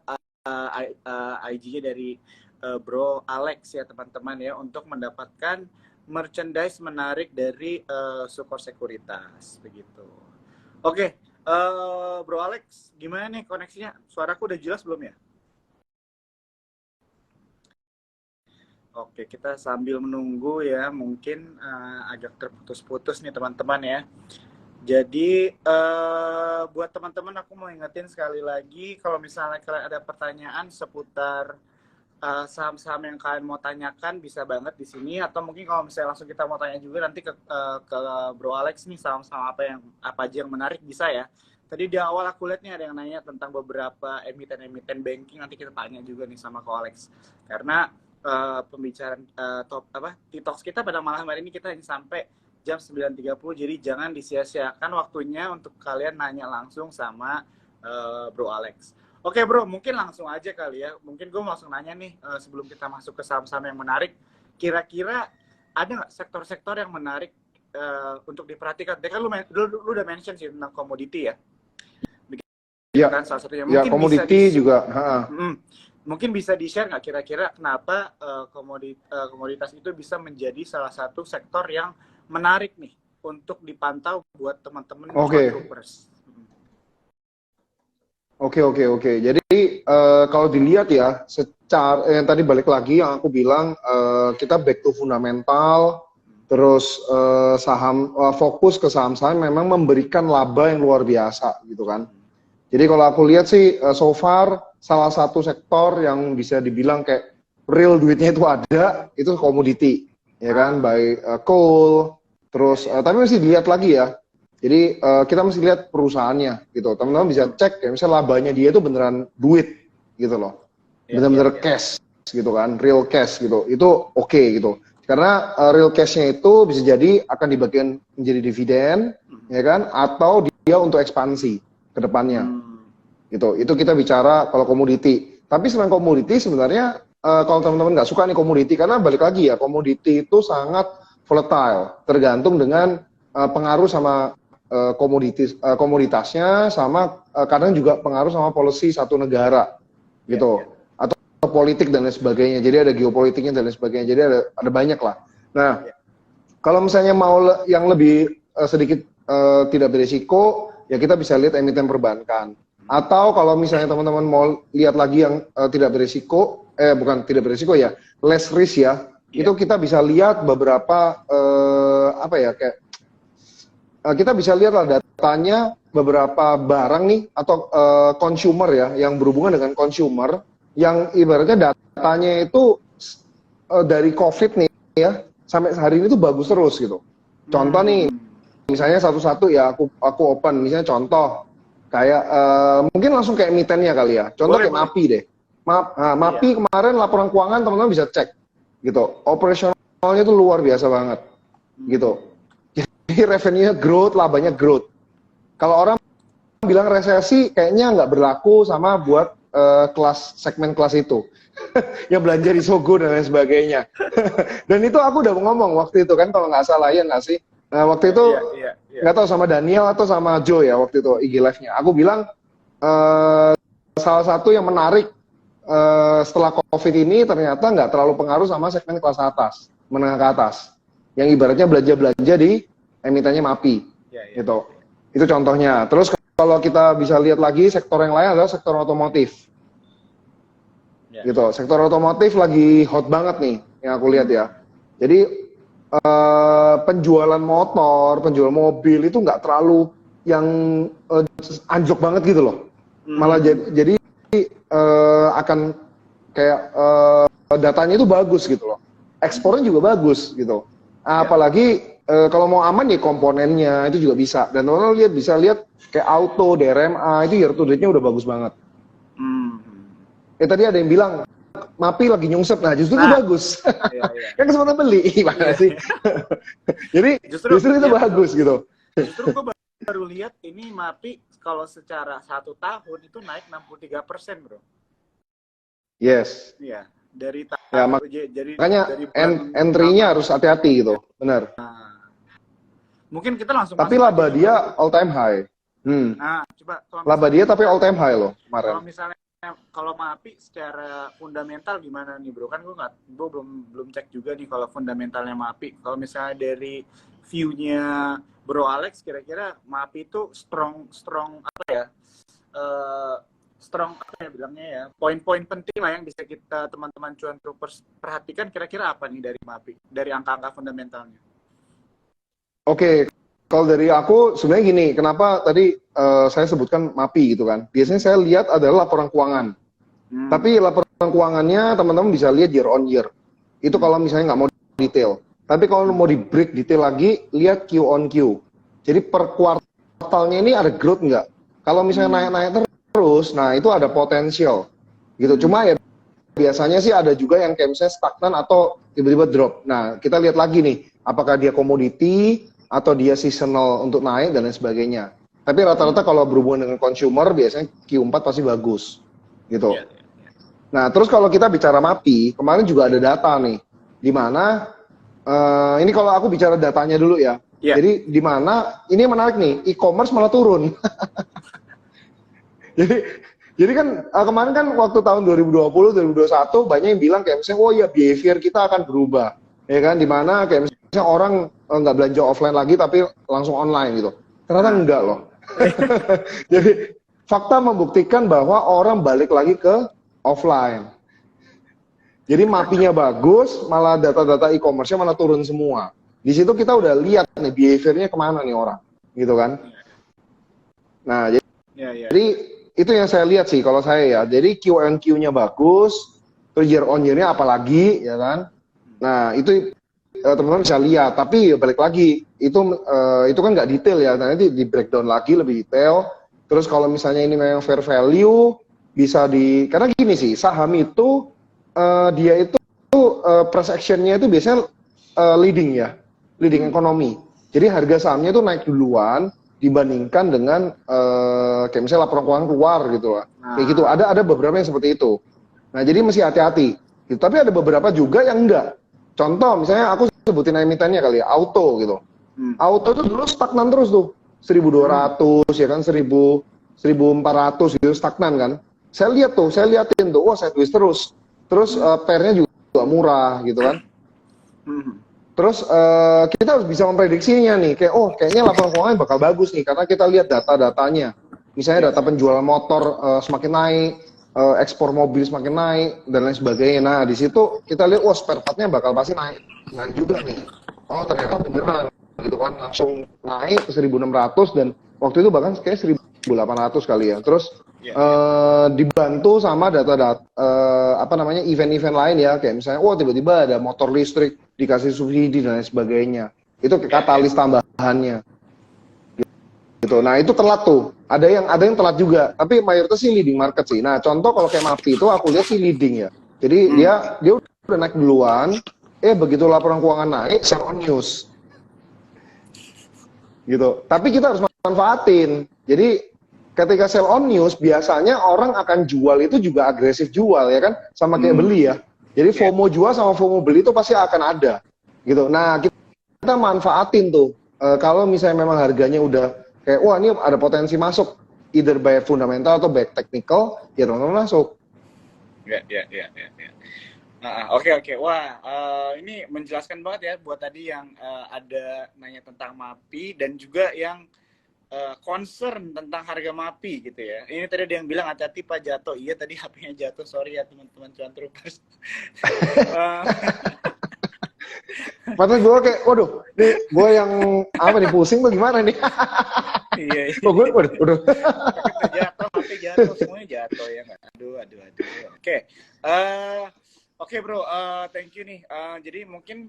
IG-nya dari Bro Alex ya teman-teman ya, untuk mendapatkan merchandise menarik dari Sukor Sekuritas begitu. Oke, Bro Alex, gimana nih koneksinya? Suaraku udah jelas belum ya? Oke, kita sambil menunggu ya, mungkin agak terputus-putus nih teman-teman ya. Jadi buat teman-teman aku mau ingetin sekali lagi, kalau misalnya kalian ada pertanyaan seputar saham-saham yang kalian mau tanyakan, bisa banget di sini, atau mungkin kalau misalnya langsung kita mau tanya juga nanti ke Bro Alex nih, saham-saham apa aja yang menarik bisa ya. Tadi di awal aku lihat nih ada yang nanya tentang beberapa emiten banking, nanti kita tanya juga nih sama Ko Alex. Karena pembicaraan TikToks kita pada malam hari ini kita hanya sampai jam 9.30, jadi jangan disia-siakan waktunya untuk kalian nanya langsung sama Bro Alex. Oke bro, mungkin langsung aja kali ya. Mungkin gue mau langsung nanya nih sebelum kita masuk ke saham-saham yang menarik. Kira-kira ada nggak sektor-sektor yang menarik untuk diperhatikan? Tadi kan lu udah mention sih tentang komoditi ya. Iya. Kan salah satunya. Ya, komoditi juga. Mungkin bisa di-share nggak kira-kira kenapa komoditas itu bisa menjadi salah satu sektor yang menarik nih untuk dipantau buat teman-teman troopers. Oke. Jadi kalau dilihat ya, secara yang tadi balik lagi yang aku bilang, kita back to fundamental, terus fokus ke saham-saham memang memberikan laba yang luar biasa gitu kan. Jadi kalau aku lihat sih so far salah satu sektor yang bisa dibilang kayak real duitnya itu ada, itu komoditi, ya kan, by coal. Terus tapi mesti dilihat lagi ya. Jadi kita mesti lihat perusahaannya gitu. Teman-teman bisa cek ya, misalnya labanya dia itu beneran duit gitu loh. Bener-bener cash gitu kan, real cash gitu. Itu oke gitu. Karena real cash-nya itu bisa jadi akan dibagikan menjadi dividen, ya kan, atau dia untuk ekspansi ke depannya. Gitu. Itu kita bicara kalau komoditi. Tapi selain komoditi sebenarnya kalau teman-teman nggak suka nih komoditi, karena balik lagi ya, komoditi itu sangat volatile, tergantung dengan pengaruh sama komoditasnya, sama kadang juga pengaruh sama policy satu negara gitu, atau politik dan lain sebagainya. Jadi ada geopolitiknya dan lain sebagainya. Jadi ada banyak lah. Nah, kalau misalnya mau yang lebih sedikit tidak berisiko, ya kita bisa lihat emiten perbankan. Atau kalau misalnya teman-teman mau lihat lagi yang tidak berisiko, bukan tidak berisiko ya, less risk ya. Itu kita bisa lihat beberapa kita bisa lihat lah datanya beberapa barang nih atau consumer ya, yang berhubungan dengan consumer, yang ibaratnya datanya itu dari COVID nih ya sampai hari ini tuh bagus terus gitu. Contoh nih, misalnya satu-satu ya aku open, misalnya contoh Kayak mungkin langsung kayak emitennya kali ya. Contoh Boleh, kayak boleh. MAPI deh. MAPI kemarin laporan keuangan teman-teman bisa cek gitu. Operasionalnya tuh luar biasa banget gitu. Jadi revenue growth, labanya growth. Kalau orang bilang resesi kayaknya nggak berlaku sama buat segmen kelas itu. Yang belanja di Sogo dan lain sebagainya. Dan itu aku udah ngomong waktu itu kan, kalau nggak salah ya nggak sih. Waktu itu Iya. nggak tahu sama Daniel atau sama Joe ya waktu itu IG live-nya. Aku bilang salah satu yang menarik setelah COVID ini ternyata nggak terlalu pengaruh sama segmen kelas atas, menengah ke atas. Yang ibaratnya belanja-belanja di emitennya MAPI. Iya. Gitu. Itu contohnya. Terus kalau kita bisa lihat lagi sektor yang lain adalah sektor otomotif. Iya. Gitu. Sektor otomotif lagi hot banget nih yang aku lihat ya. Jadi penjualan motor, penjualan mobil itu nggak terlalu yang anjlok banget gitu loh. Malah jadi akan kayak datanya itu bagus gitu loh. Ekspornya juga bagus gitu. Apalagi kalau mau aman ya komponennya itu juga bisa. Dan orang bisa lihat kayak auto, DRMA itu year to date-nya udah bagus banget. Tadi ada yang bilang MAPI lagi nyungsep, nah justru itu bagus. Kan kesempatan beli, gimana sih? Jadi justru itu bagus gitu. Justru gue baru lihat ini MAPI kalau secara 1 tahun itu naik 63%, bro. Yes. Iya, dari Ya, makanya entry-nya harus hati-hati gitu, benar. Mungkin kita langsung. Tapi laba dia all time high. Nah, coba. Laba dia tapi all time high loh kemarin. Kalau misalnya kalau MAPI secara fundamental gimana nih, bro? Kan gue belum cek juga nih kalau fundamentalnya MAPI. Kalau misalnya dari view-nya Bro Alex, kira-kira MAPI itu strong apa ya? Strong apa ya bilangnya ya? Poin-poin penting lah yang bisa kita teman-teman cuan troopers perhatikan, kira-kira apa nih dari MAPI? Dari angka-angka fundamentalnya. Oke. Kalau dari aku sebenarnya gini, kenapa tadi saya sebutkan MAPI gitu kan? Biasanya saya lihat adalah laporan keuangan. Tapi laporan keuangannya teman-teman bisa lihat year on year. Itu kalau misalnya nggak mau detail. Tapi kalau mau di break detail lagi, lihat Q on Q. Jadi per kuartalnya ini ada growth nggak? Kalau misalnya naik-naik terus, nah itu ada potensial. Gitu. Cuma ya biasanya sih ada juga yang kayak misalnya stagnan atau tiba-tiba drop. Nah kita lihat lagi nih, apakah dia komoditi atau dia seasonal untuk naik dan lain sebagainya. Tapi rata-rata kalau berhubungan dengan consumer biasanya Q4 pasti bagus gitu. Nah terus kalau kita bicara MAPI, kemarin juga ada data nih, di mana ini kalau aku bicara datanya dulu ya. Jadi di mana ini menarik nih, e-commerce malah turun. jadi kan kemarin kan waktu tahun 2020, 2021 banyak yang bilang kayak misalnya, oh ya behavior kita akan berubah, ya kan? Di mana kayak misalnya orang nggak belanja offline lagi tapi langsung online gitu. Ternyata enggak loh. Jadi fakta membuktikan bahwa orang balik lagi ke offline. Jadi MAPI-nya bagus, malah data-data e-commerce-nya malah turun semua. Di situ kita udah lihat nih behavior-nya kemana nih orang, gitu kan? Nah, jadi itu yang saya lihat sih kalau saya ya. Jadi Q&Q-nya bagus, terus year on year-nya apalagi, ya kan? Nah, itu teman-teman bisa lihat, tapi balik lagi itu kan nggak detail ya, nanti di breakdown lagi lebih detail. Terus kalau misalnya ini memang fair value bisa karena gini sih, saham itu dia itu price action-nya itu biasanya leading ya, leading ekonomi. Jadi harga sahamnya itu naik duluan dibandingkan dengan kayak misalnya laporan keuangan keluar gitu lah. Kayak gitu, ada beberapa yang seperti itu. Nah jadi mesti hati-hati. Gitu. Tapi ada beberapa juga yang enggak. Contoh misalnya aku sebutin emitennya kali ya, auto gitu. Auto itu dulu stagnan terus tuh, 1.200 ya kan, 1.400 gitu stagnan kan. Saya liatin tuh, wah sideways terus. Terus pairnya juga murah gitu kan. Terus kita harus bisa memprediksinya nih, kayak kayaknya laporan keuangan bakal bagus nih karena kita lihat data-datanya. Misalnya data penjualan motor semakin naik, ekspor mobil semakin naik dan lain sebagainya. Nah di situ kita lihat spare part-nya bakal pasti naik. Nah juga nih, ternyata beneran gitu kan, langsung naik ke 1.600 dan waktu itu bahkan kayak 1.800 kali ya. Terus dibantu sama data-data event-event lain ya, kayak misalnya tiba-tiba ada motor listrik dikasih subsidi dan lain sebagainya. Itu katalis tambahannya. gitu. Nah itu telat tuh. Ada yang telat juga. Tapi mayoritas sih leading market sih. Nah contoh kalau kayak MAPI itu aku lihat sih leading ya. Jadi dia udah naik duluan. Begitu laporan keuangan naik, sell on news gitu. Tapi kita harus manfaatin. Jadi ketika sell on news biasanya orang akan jual itu juga agresif jual ya kan, sama kayak beli ya. Jadi FOMO jual sama FOMO beli itu pasti akan ada gitu. Nah kita manfaatin tuh. Kalau misalnya memang harganya udah kayak wah ini ada potensi masuk either by fundamental atau by technical, ya teman-teman masuk. Ya. Oke. Wah, ini menjelaskan banget ya buat tadi yang ada nanya tentang MAPI dan juga yang concern tentang harga MAPI gitu ya. Ini tadi ada yang bilang hati-hati Pak jatuh. Iya tadi HP-nya jatuh. Sorry ya teman-teman cuan troopers. Padahal gue kayak, waduh, nih gue yang apa nih pusing tuh gimana nih? Iya. Oh, gue, waduh. Jatuh, HP jatuh, semuanya jatuh ya nggak? Aduh. Oke. Oke bro, thank you nih. Jadi mungkin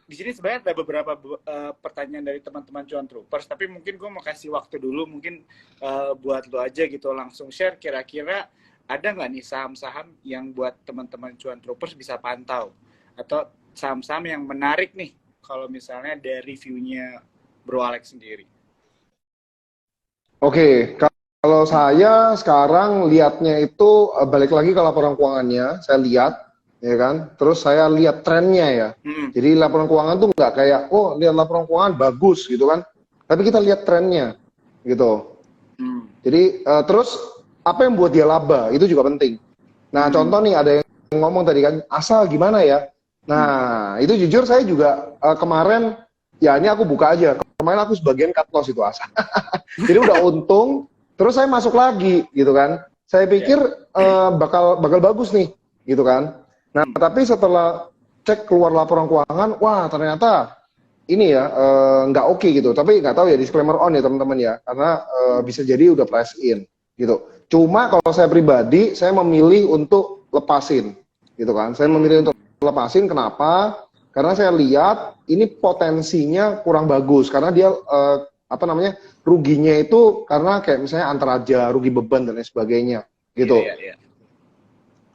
di sini sebenarnya ada beberapa pertanyaan dari teman-teman cuan troopers, tapi mungkin gue mau kasih waktu dulu mungkin buat lo aja gitu langsung share kira-kira ada nggak nih saham-saham yang buat teman-teman cuan troopers bisa pantau atau saham-saham yang menarik nih kalau misalnya dari reviewnya Bro Alex sendiri. Oke, kalau saya sekarang lihatnya itu balik lagi ke laporan keuangannya, saya lihat, ya kan. Terus saya lihat trennya ya. Jadi laporan keuangan tuh nggak kayak, oh lihat laporan keuangan bagus gitu kan. Tapi kita lihat trennya, gitu. Jadi terus apa yang buat dia laba itu juga penting. Nah contoh nih ada yang ngomong tadi kan, asal gimana ya? Nah itu jujur saya juga kemarin, ya ini aku buka aja. Kemarin aku sebagian cut loss itu asal. Jadi udah untung. Terus saya masuk lagi gitu kan. Saya pikir bakal bagus nih gitu kan. Nah, tapi setelah cek keluar laporan keuangan, wah ternyata ini ya nggak oke gitu. Tapi nggak tahu ya, disclaimer on ya teman-teman ya. Karena bisa jadi udah price in gitu. Cuma kalau saya pribadi, saya memilih untuk lepasin gitu kan. Saya memilih untuk lepasin, kenapa? Karena saya lihat ini potensinya kurang bagus. Karena dia ruginya itu karena kayak misalnya antaraja, rugi beban dan lain sebagainya gitu. Iya.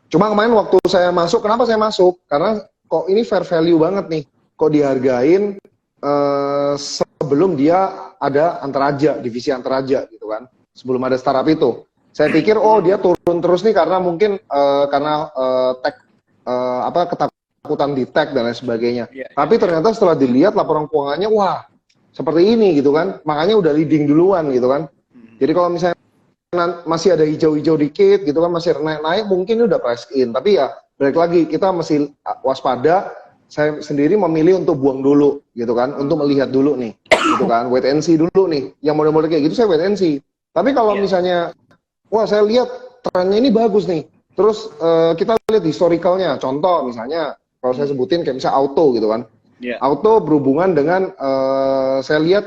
Cuma kemarin waktu saya masuk, kenapa saya masuk? Karena kok ini fair value banget nih. Kok dihargain sebelum dia ada antaraja, divisi antaraja gitu kan. Sebelum ada startup itu. Saya pikir oh dia turun terus nih karena mungkin karena ketakutan di tag dan lain sebagainya. Tapi ternyata setelah dilihat laporan keuangannya, wah seperti ini gitu kan, makanya udah leading duluan gitu kan. Jadi kalau misalnya masih ada hijau-hijau dikit gitu kan, masih naik-naik, mungkin udah price in. Tapi ya balik lagi kita masih waspada. Saya sendiri memilih untuk buang dulu gitu kan, untuk melihat dulu nih gitu kan, wait and see dulu nih. Yang model-model kayak gitu saya wait and see. Tapi kalau misalnya wah saya lihat trennya ini bagus nih, terus kita lihat historicalnya, contoh misalnya kalau saya sebutin kayak misalnya auto gitu kan. Auto berhubungan dengan saya lihat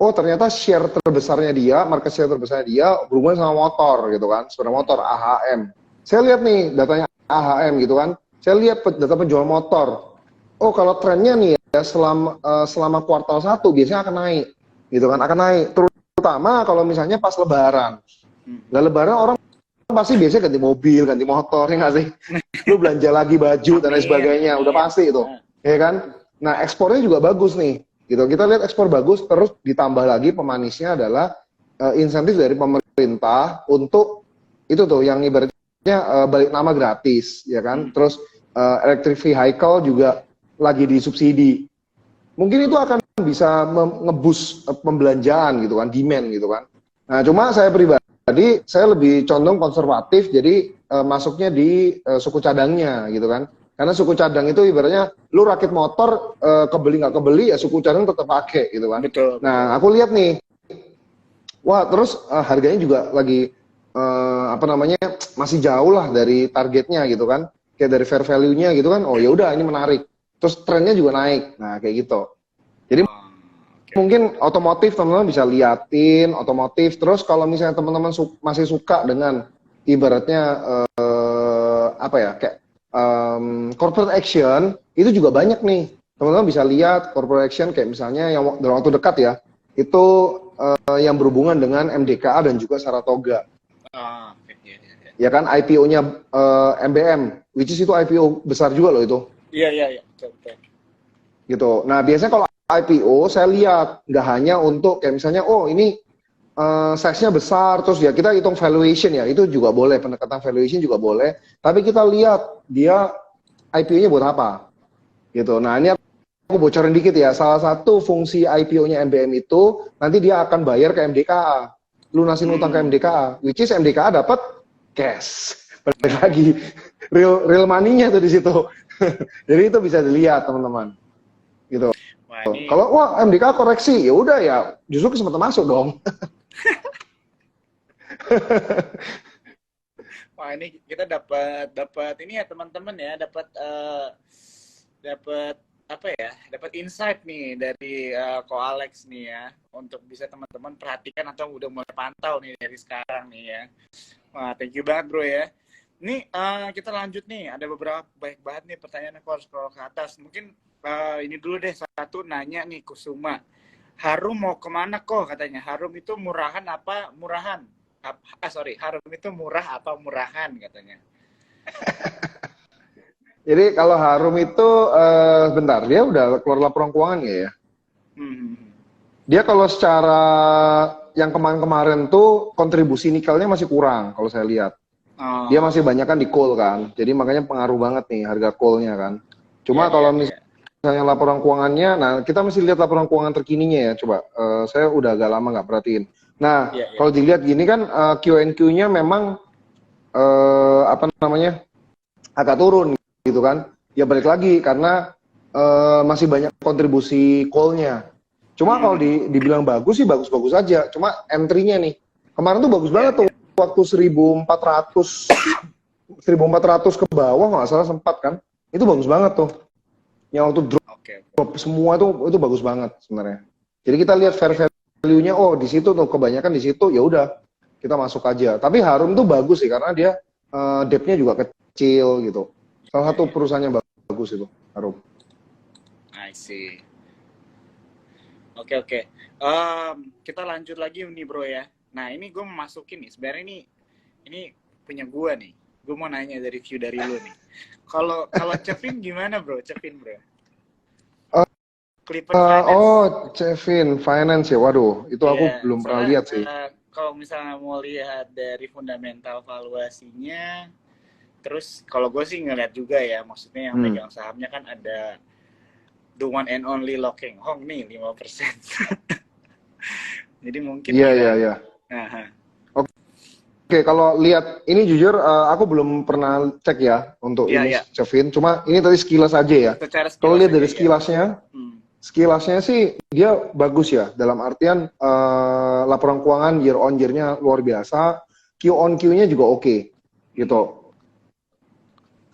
oh ternyata share terbesarnya dia, market share terbesarnya dia berhubungan sama motor gitu kan, sepeda motor AHM. Saya lihat nih datanya AHM gitu kan. Saya lihat data penjual motor. Oh kalau trennya nih ya selama kuartal 1 biasanya akan naik gitu kan, akan naik terutama kalau misalnya pas lebaran. Nah lebaran orang pasti biasanya ganti mobil, ganti motor ya nggak sih? Lu belanja lagi baju dan lain sebagainya, udah pasti itu. Ya kan? Nah, ekspornya juga bagus nih. Gitu. Kita lihat ekspor bagus, terus ditambah lagi pemanisnya adalah insentif dari pemerintah untuk itu tuh yang ibaratnya balik nama gratis, ya kan? Terus electric vehicle juga lagi disubsidi. Mungkin itu akan bisa ngebus pembelanjaan gitu kan, demand gitu kan. Nah, cuma saya pribadi saya lebih condong konservatif, jadi masuknya di suku cadangnya gitu kan. Karena suku cadang itu ibaratnya lu rakit motor kebeli nggak kebeli ya suku cadang tetap pakai gitu kan. Betul. Nah aku lihat nih, wah terus harganya juga lagi masih jauh lah dari targetnya gitu kan, kayak dari fair value-nya gitu kan. Oh ya udah ini menarik. Terus trennya juga naik. Nah kayak gitu. Jadi mungkin otomotif teman-teman bisa liatin otomotif. Terus kalau misalnya teman-teman masih suka dengan ibaratnya kayak corporate action itu juga banyak nih teman-teman bisa lihat corporate action kayak misalnya yang dalam waktu dekat ya itu yang berhubungan dengan MDKA dan juga Saratoga. Ah, oke, iya, iya, iya. Ya kan, IPO-nya MBM, which is itu IPO besar juga loh itu. Iya, iya, iya, betul, betul. Gitu. Nah, biasanya kalau IPO saya lihat nggak hanya untuk kayak misalnya, oh ini size-nya besar, terus ya kita hitung valuation ya, itu juga boleh, pendekatan valuation juga boleh. Tapi kita lihat dia IPO-nya buat apa, gitu. Nah, ini aku bocorin dikit ya. Salah satu fungsi IPO-nya MBM itu nanti dia akan bayar ke MDKA, lunasin utang ke MDKA, which is MDKA dapat cash. Balik lagi, real money-nya tuh di situ. Jadi itu bisa dilihat teman-teman, gitu. Wah, ini Kalau wah MDKA koreksi, ya udah ya, justru kesempatan masuk dong. Wah, ini kita dapat ini ya teman-teman ya, dapat apa ya? Dapat insight nih dari Ko Alex nih ya, untuk bisa teman-teman perhatikan atau udah mulai pantau nih dari sekarang nih ya. Wah, thank you banget bro ya. Ini kita lanjut nih, ada beberapa baik banget nih pertanyaan, aku harus scroll ke atas. Mungkin ini dulu deh, satu nanya nih Kusuma. Harum mau kemana kok katanya? Harum itu murahan apa murahan? Harum itu murah apa murahan katanya? Jadi kalau Harum itu, bentar, dia udah keluar laporan keuangan nggak ya? Hmm. Dia kalau secara yang kemarin-kemarin tuh kontribusi nikelnya masih kurang kalau saya lihat. Oh. Dia masih banyak kan di coal kan, jadi makanya pengaruh banget nih harga coalnya kan. Cuma kalau misalnya laporan keuangannya, nah kita mesti lihat laporan keuangan terkininya ya, coba. Saya udah agak lama nggak perhatiin. Nah, kalau dilihat gini kan Q&Q-nya memang apa namanya agak turun gitu kan. Ya balik lagi karena masih banyak kontribusi coal-nya. Cuma kalau dibilang bagus sih bagus-bagus aja. Cuma entry-nya nih kemarin tuh bagus banget tuh waktu 1400 ke bawah nggak salah sempat kan. Itu bagus banget tuh. Yang waktu drop semua itu bagus banget sebenarnya. Jadi kita lihat fair value-nya, oh di situ tuh kebanyakan di situ, ya udah kita masuk aja. Tapi Harum tuh bagus sih karena dia debt-nya juga kecil gitu. Salah satu perusahaannya bagus itu Harum. I see. Oke. Kita lanjut lagi nih bro ya. Nah ini gue mau masukin nih. Sebenarnya ini punya gue nih. Gue mau nanya dari view dari lu nih. Kalau Cevin gimana bro? Cevin bro. Clipper Finance. Oh, Cevin Finance ya. Waduh, itu aku belum pernah lihat sih. Kalau misalnya mau lihat dari fundamental valuasinya, terus kalau gue sih ngeliat juga ya, maksudnya yang megang sahamnya kan ada the one and only Lo Keng Hong nih 5%. Jadi mungkin Iya. Oke, kalau lihat ini jujur aku belum pernah cek ya untuk ini Cevin, cuma ini tadi sekilas aja ya. Kalau lihat dari sekilasnya sih dia bagus ya, dalam artian laporan keuangan year on year-nya luar biasa, Q on Q-nya juga oke, gitu.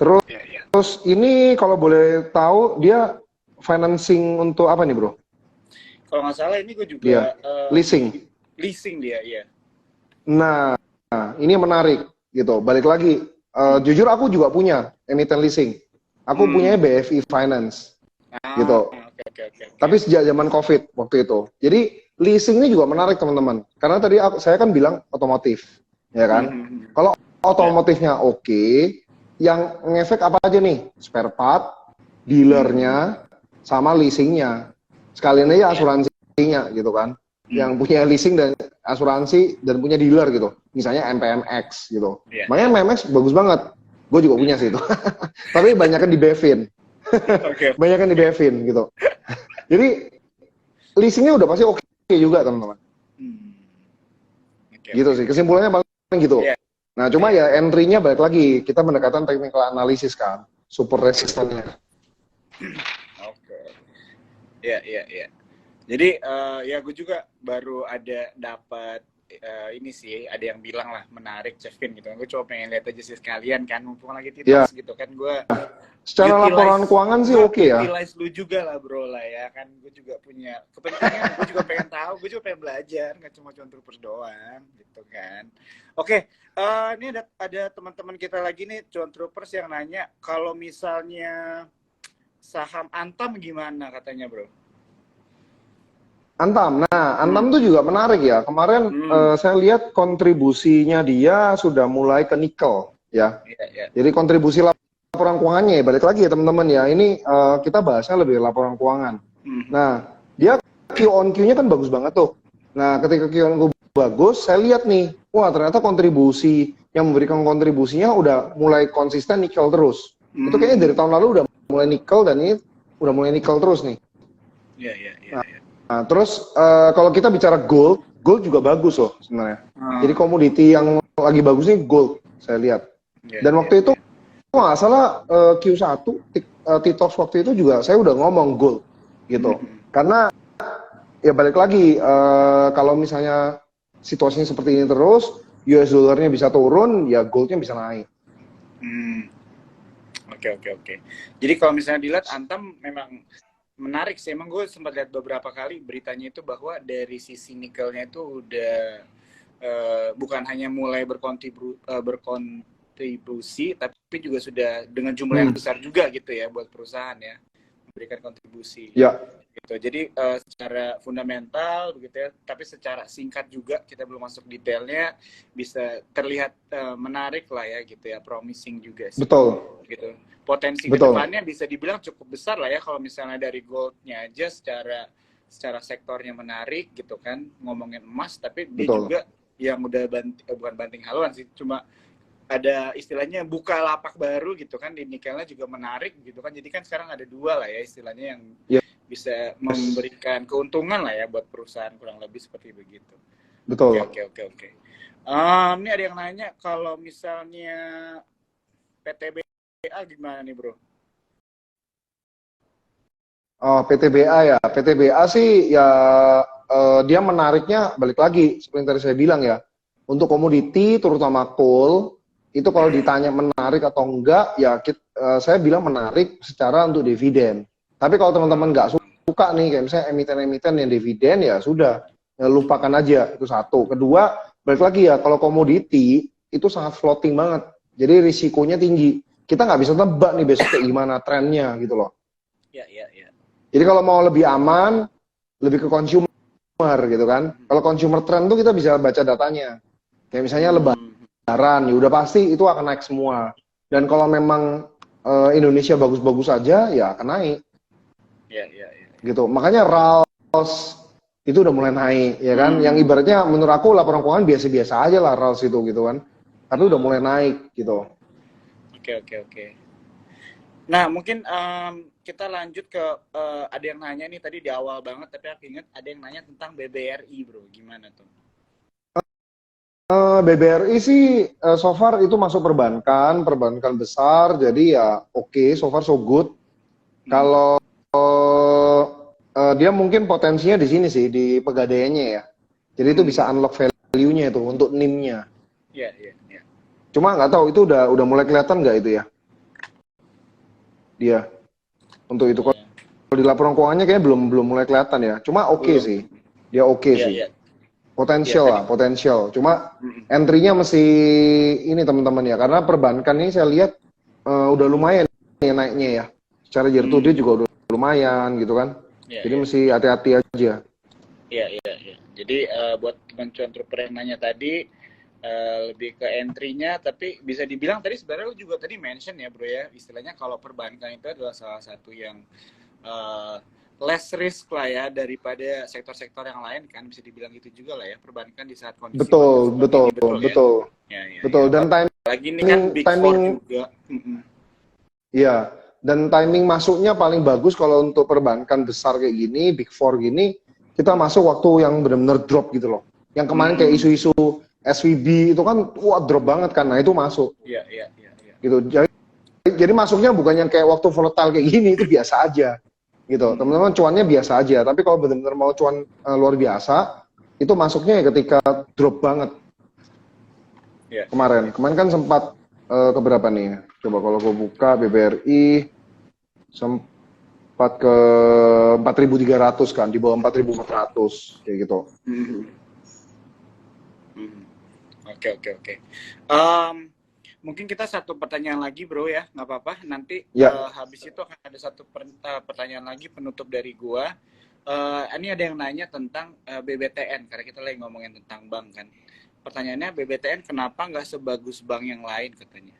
Terus ini kalau boleh tahu dia financing untuk apa nih bro? Kalau nggak salah ini gue juga leasing dia, iya. Nah, ini menarik gitu. Balik lagi, jujur aku juga punya emiten leasing. Aku punya BFI Finance, gitu. Okay. Tapi sejak zaman COVID waktu itu. Jadi leasing ini juga menarik teman-teman. Karena tadi saya kan bilang otomotif, ya kan. Kalau otomotifnya oke, yang ngefek apa aja nih? Spare part, dealernya, sama leasingnya. Sekalian aja asuransinya gitu kan. Yang punya leasing dan asuransi dan punya dealer gitu. Misalnya MPMX gitu. Makanya MPMX bagus banget. Gue juga punya sih itu. Tapi banyakan di Bevin. Banyakan di Bevin gitu. Jadi leasingnya udah pasti oke juga teman-teman. Gitu sih. Kesimpulannya paling gitu. Nah cuma ya entry-nya balik lagi. Kita mendekatan technical analysis kan. Support resistannya. Iya. Jadi ya gue juga baru ada dapat ini sih, ada yang bilang lah menarik Cevin gitu. Gue coba pengen lihat aja sih sekalian kan, mumpung lagi tips gitu kan gue. Secara laporan keuangan sih oke ya. Utilize lu juga lah bro lah ya kan, gue juga punya kepentingan, gue juga pengen tahu, gue juga pengen belajar, nggak cuma troopers doang gitu kan. Oke, ini ada teman-teman kita lagi nih, troopers yang nanya kalau misalnya saham Antam gimana katanya bro? Antam. Nah, Antam Hmm. tuh juga menarik ya. Kemarin Hmm. saya lihat kontribusinya dia sudah mulai ke nikel ya. Iya, iya. Jadi kontribusi laporan keuangannya ya, balik lagi ya teman-teman ya. Ini kita bahasnya lebih laporan keuangan. Hmm. Nah, dia Q on Q-nya kan bagus banget tuh. Nah, ketika Q on Q bagus, saya lihat nih, wah ternyata kontribusi yang memberikan kontribusinya udah mulai konsisten nikel terus. Itu kayaknya dari Hmm. tahun lalu udah mulai nikel dan ini udah mulai nikel terus nih. Iya, iya, iya, Nah, iya. nah, terus kalau kita bicara gold, gold juga bagus loh sebenarnya. Jadi Ah. komoditi yang lagi bagus nih gold, saya lihat. Iya, Dan iya, waktu itu iya. nggak salah Q1 TikTok waktu itu juga saya udah ngomong gold gitu. Hmm. Karena ya balik lagi kalau misalnya situasinya seperti ini terus, US dollarnya bisa turun, ya goldnya bisa naik. Hmm. Oke, oke, oke. Jadi kalau misalnya dilihat Antam memang menarik sih. Emang gue sempat lihat beberapa kali beritanya itu bahwa dari sisi nikelnya itu udah bukan hanya mulai berkontribusi, tapi juga sudah dengan jumlah yang Hmm, besar juga gitu ya buat perusahaan ya, memberikan kontribusi ya gitu. Jadi secara fundamental begitu ya, tapi secara singkat juga kita belum masuk detailnya, bisa terlihat menarik lah ya gitu ya, promising juga sih betul, gitu. Potensi betul, kedepannya bisa dibilang cukup besar lah ya kalau misalnya dari goldnya aja secara sektornya menarik gitu kan, ngomongin emas, tapi dia betul, juga yang udah bukan banting haluan sih, cuma ada istilahnya buka lapak baru gitu kan di nikelnya juga menarik gitu kan. Jadi kan sekarang ada dua lah ya istilahnya yang bisa yes, memberikan keuntungan lah ya buat perusahaan, kurang lebih seperti begitu. Oke, betul. oke, oke, oke. Ini ada yang nanya kalau misalnya PTBA gimana nih bro? Oh, PTBA ya, PTBA sih ya dia menariknya balik lagi seperti yang tadi saya bilang ya. Untuk komoditi terutama coal itu kalau ditanya menarik atau enggak ya saya bilang menarik secara untuk dividen. Tapi kalau teman-teman nggak suka nih kayak misalnya emiten-emiten yang dividen ya sudah ya lupakan aja itu satu. Kedua balik lagi ya kalau komoditi itu sangat floating banget. Jadi risikonya tinggi. Kita nggak bisa tebak nih besok kayak gimana trennya gitu loh. Ya, ya, ya. Jadi kalau mau lebih aman, lebih ke consumer gitu kan. Kalau consumer trend tuh kita bisa baca datanya. Kayak misalnya Hmm. lebaran, ya udah pasti itu akan naik semua. Dan kalau memang Indonesia bagus-bagus aja, ya akan naik Ya, ya, ya, ya. gitu. Makanya RALS itu udah mulai naik, ya kan. Yang Hmm. ibaratnya menurut aku laporan keuangan biasa-biasa aja lah RALS itu gitu kan. Tapi udah mulai naik gitu. Oke, oke, oke. Nah, mungkin kita lanjut ke ada yang nanya nih tadi di awal banget, tapi aku ingat ada yang nanya tentang BBRI, bro. Gimana tuh? BBRI sih so far itu masuk perbankan, perbankan besar, jadi ya oke, so far so good. Hmm. Kalau dia mungkin potensinya di sini sih, di pegadaiannya ya. Jadi itu bisa Hmm. unlock value-nya itu untuk NIM-nya. Ya, ya, ya. Cuma nggak tahu itu udah mulai kelihatan nggak itu ya dia untuk itu. Ya. Kalau di laporan keuangannya kayaknya belum belum mulai kelihatan ya. Cuma oke Belum. sih, dia oke Ya, sih. ya. Ya, Potensial lah, tadi. potensial. Cuma Hmm. entry-nya masih ini teman-teman ya, karena perbankan ini saya lihat udah lumayan ya naiknya ya. Secara year to date Hmm. juga udah lumayan gitu kan. Ya, Jadi ya, mesti ya. hati-hati aja. Ya, ya, ya. Jadi buat teman-teman entrepreneur yang nanya tadi, lebih ke entry-nya, tapi bisa dibilang tadi sebenarnya lu juga tadi mention ya bro ya, istilahnya kalau perbankan itu adalah salah satu yang uh, less risk lah ya daripada sektor-sektor yang lain kan, bisa dibilang gitu juga lah ya, perbankan di saat kondisi bagus Betul, seperti betul, ini, betul ya? betul, Ya, ya, ya. betul. Dan Apalagi ini kan Big Four timing, juga. Mm-mm. ya. Dan timing masuknya paling bagus kalau untuk perbankan besar kayak gini, Big Four gini, kita masuk waktu yang benar-benar drop gitu loh. Yang kemarin kayak Mm-mm. isu-isu SVB itu kan, wah drop banget kan. Nah itu masuk Ya, ya, ya, ya. gitu. Jadi masuknya bukan yang kayak waktu volatile kayak gini, itu biasa aja gitu. Mm-mm. Teman-teman cuannya biasa aja. Tapi kalau benar-benar mau cuan luar biasa, itu masuknya ya ketika drop banget. Ya, ya, Kemarin. ya. Kemarin kan sempat ke berapa nih? Coba kalau gue buka BBRI sempat ke 4.300 kan, di bawah 4.400 kayak gitu. Mm-mm. Mm-mm. Oke, oke, oke. Em, Mungkin kita satu pertanyaan lagi bro ya, nggak apa-apa. Nanti Ya, habis itu akan ada satu pertanyaan lagi penutup dari gua. Ini ada yang nanya tentang BBTN karena kita lagi ngomongin tentang bank kan. Pertanyaannya BBTN kenapa nggak sebagus bank yang lain katanya?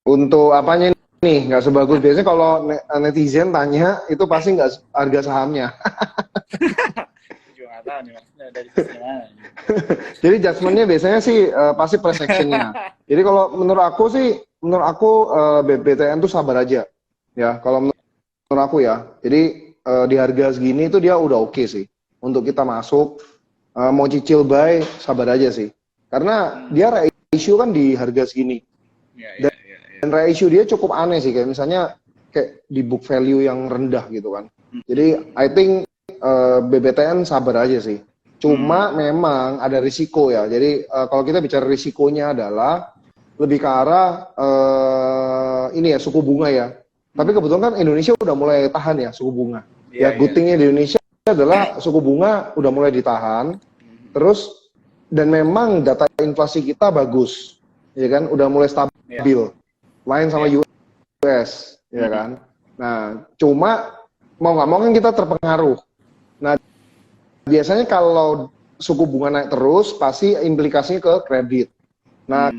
Untuk apanya nih nggak sebagus biasanya kalau netizen tanya itu pasti nggak harga sahamnya. Juga nggak tahu nih maksudnya dari sisi mana. Jadi judgementnya biasanya sih pasti price action-nya. Jadi kalau menurut aku BBTN tuh sabar aja. Ya kalau menurut aku ya. Jadi di harga segini tuh dia udah oke sih untuk kita masuk. Mau cicil buy sabar aja sih. Karena dia ratio kan di harga segini. Ya. Dan ratio dia cukup aneh sih, kayak misalnya kayak di book value yang rendah gitu kan. Jadi I think BBTN sabar aja sih. Cuma memang ada risiko ya. Jadi kalau kita bicara risikonya adalah lebih ke arah ini ya suku bunga ya. Tapi kebetulan kan Indonesia udah mulai tahan ya suku bunga. Ya good thing-nya di Indonesia adalah suku bunga udah mulai ditahan. Terus dan memang data inflasi kita bagus, ya kan? Udah mulai stabil. Lain sama US, ya kan? Nah, cuma mau nggak mau kan kita terpengaruh. Nah, biasanya kalau suku bunga naik terus, pasti implikasinya ke kredit. Nah,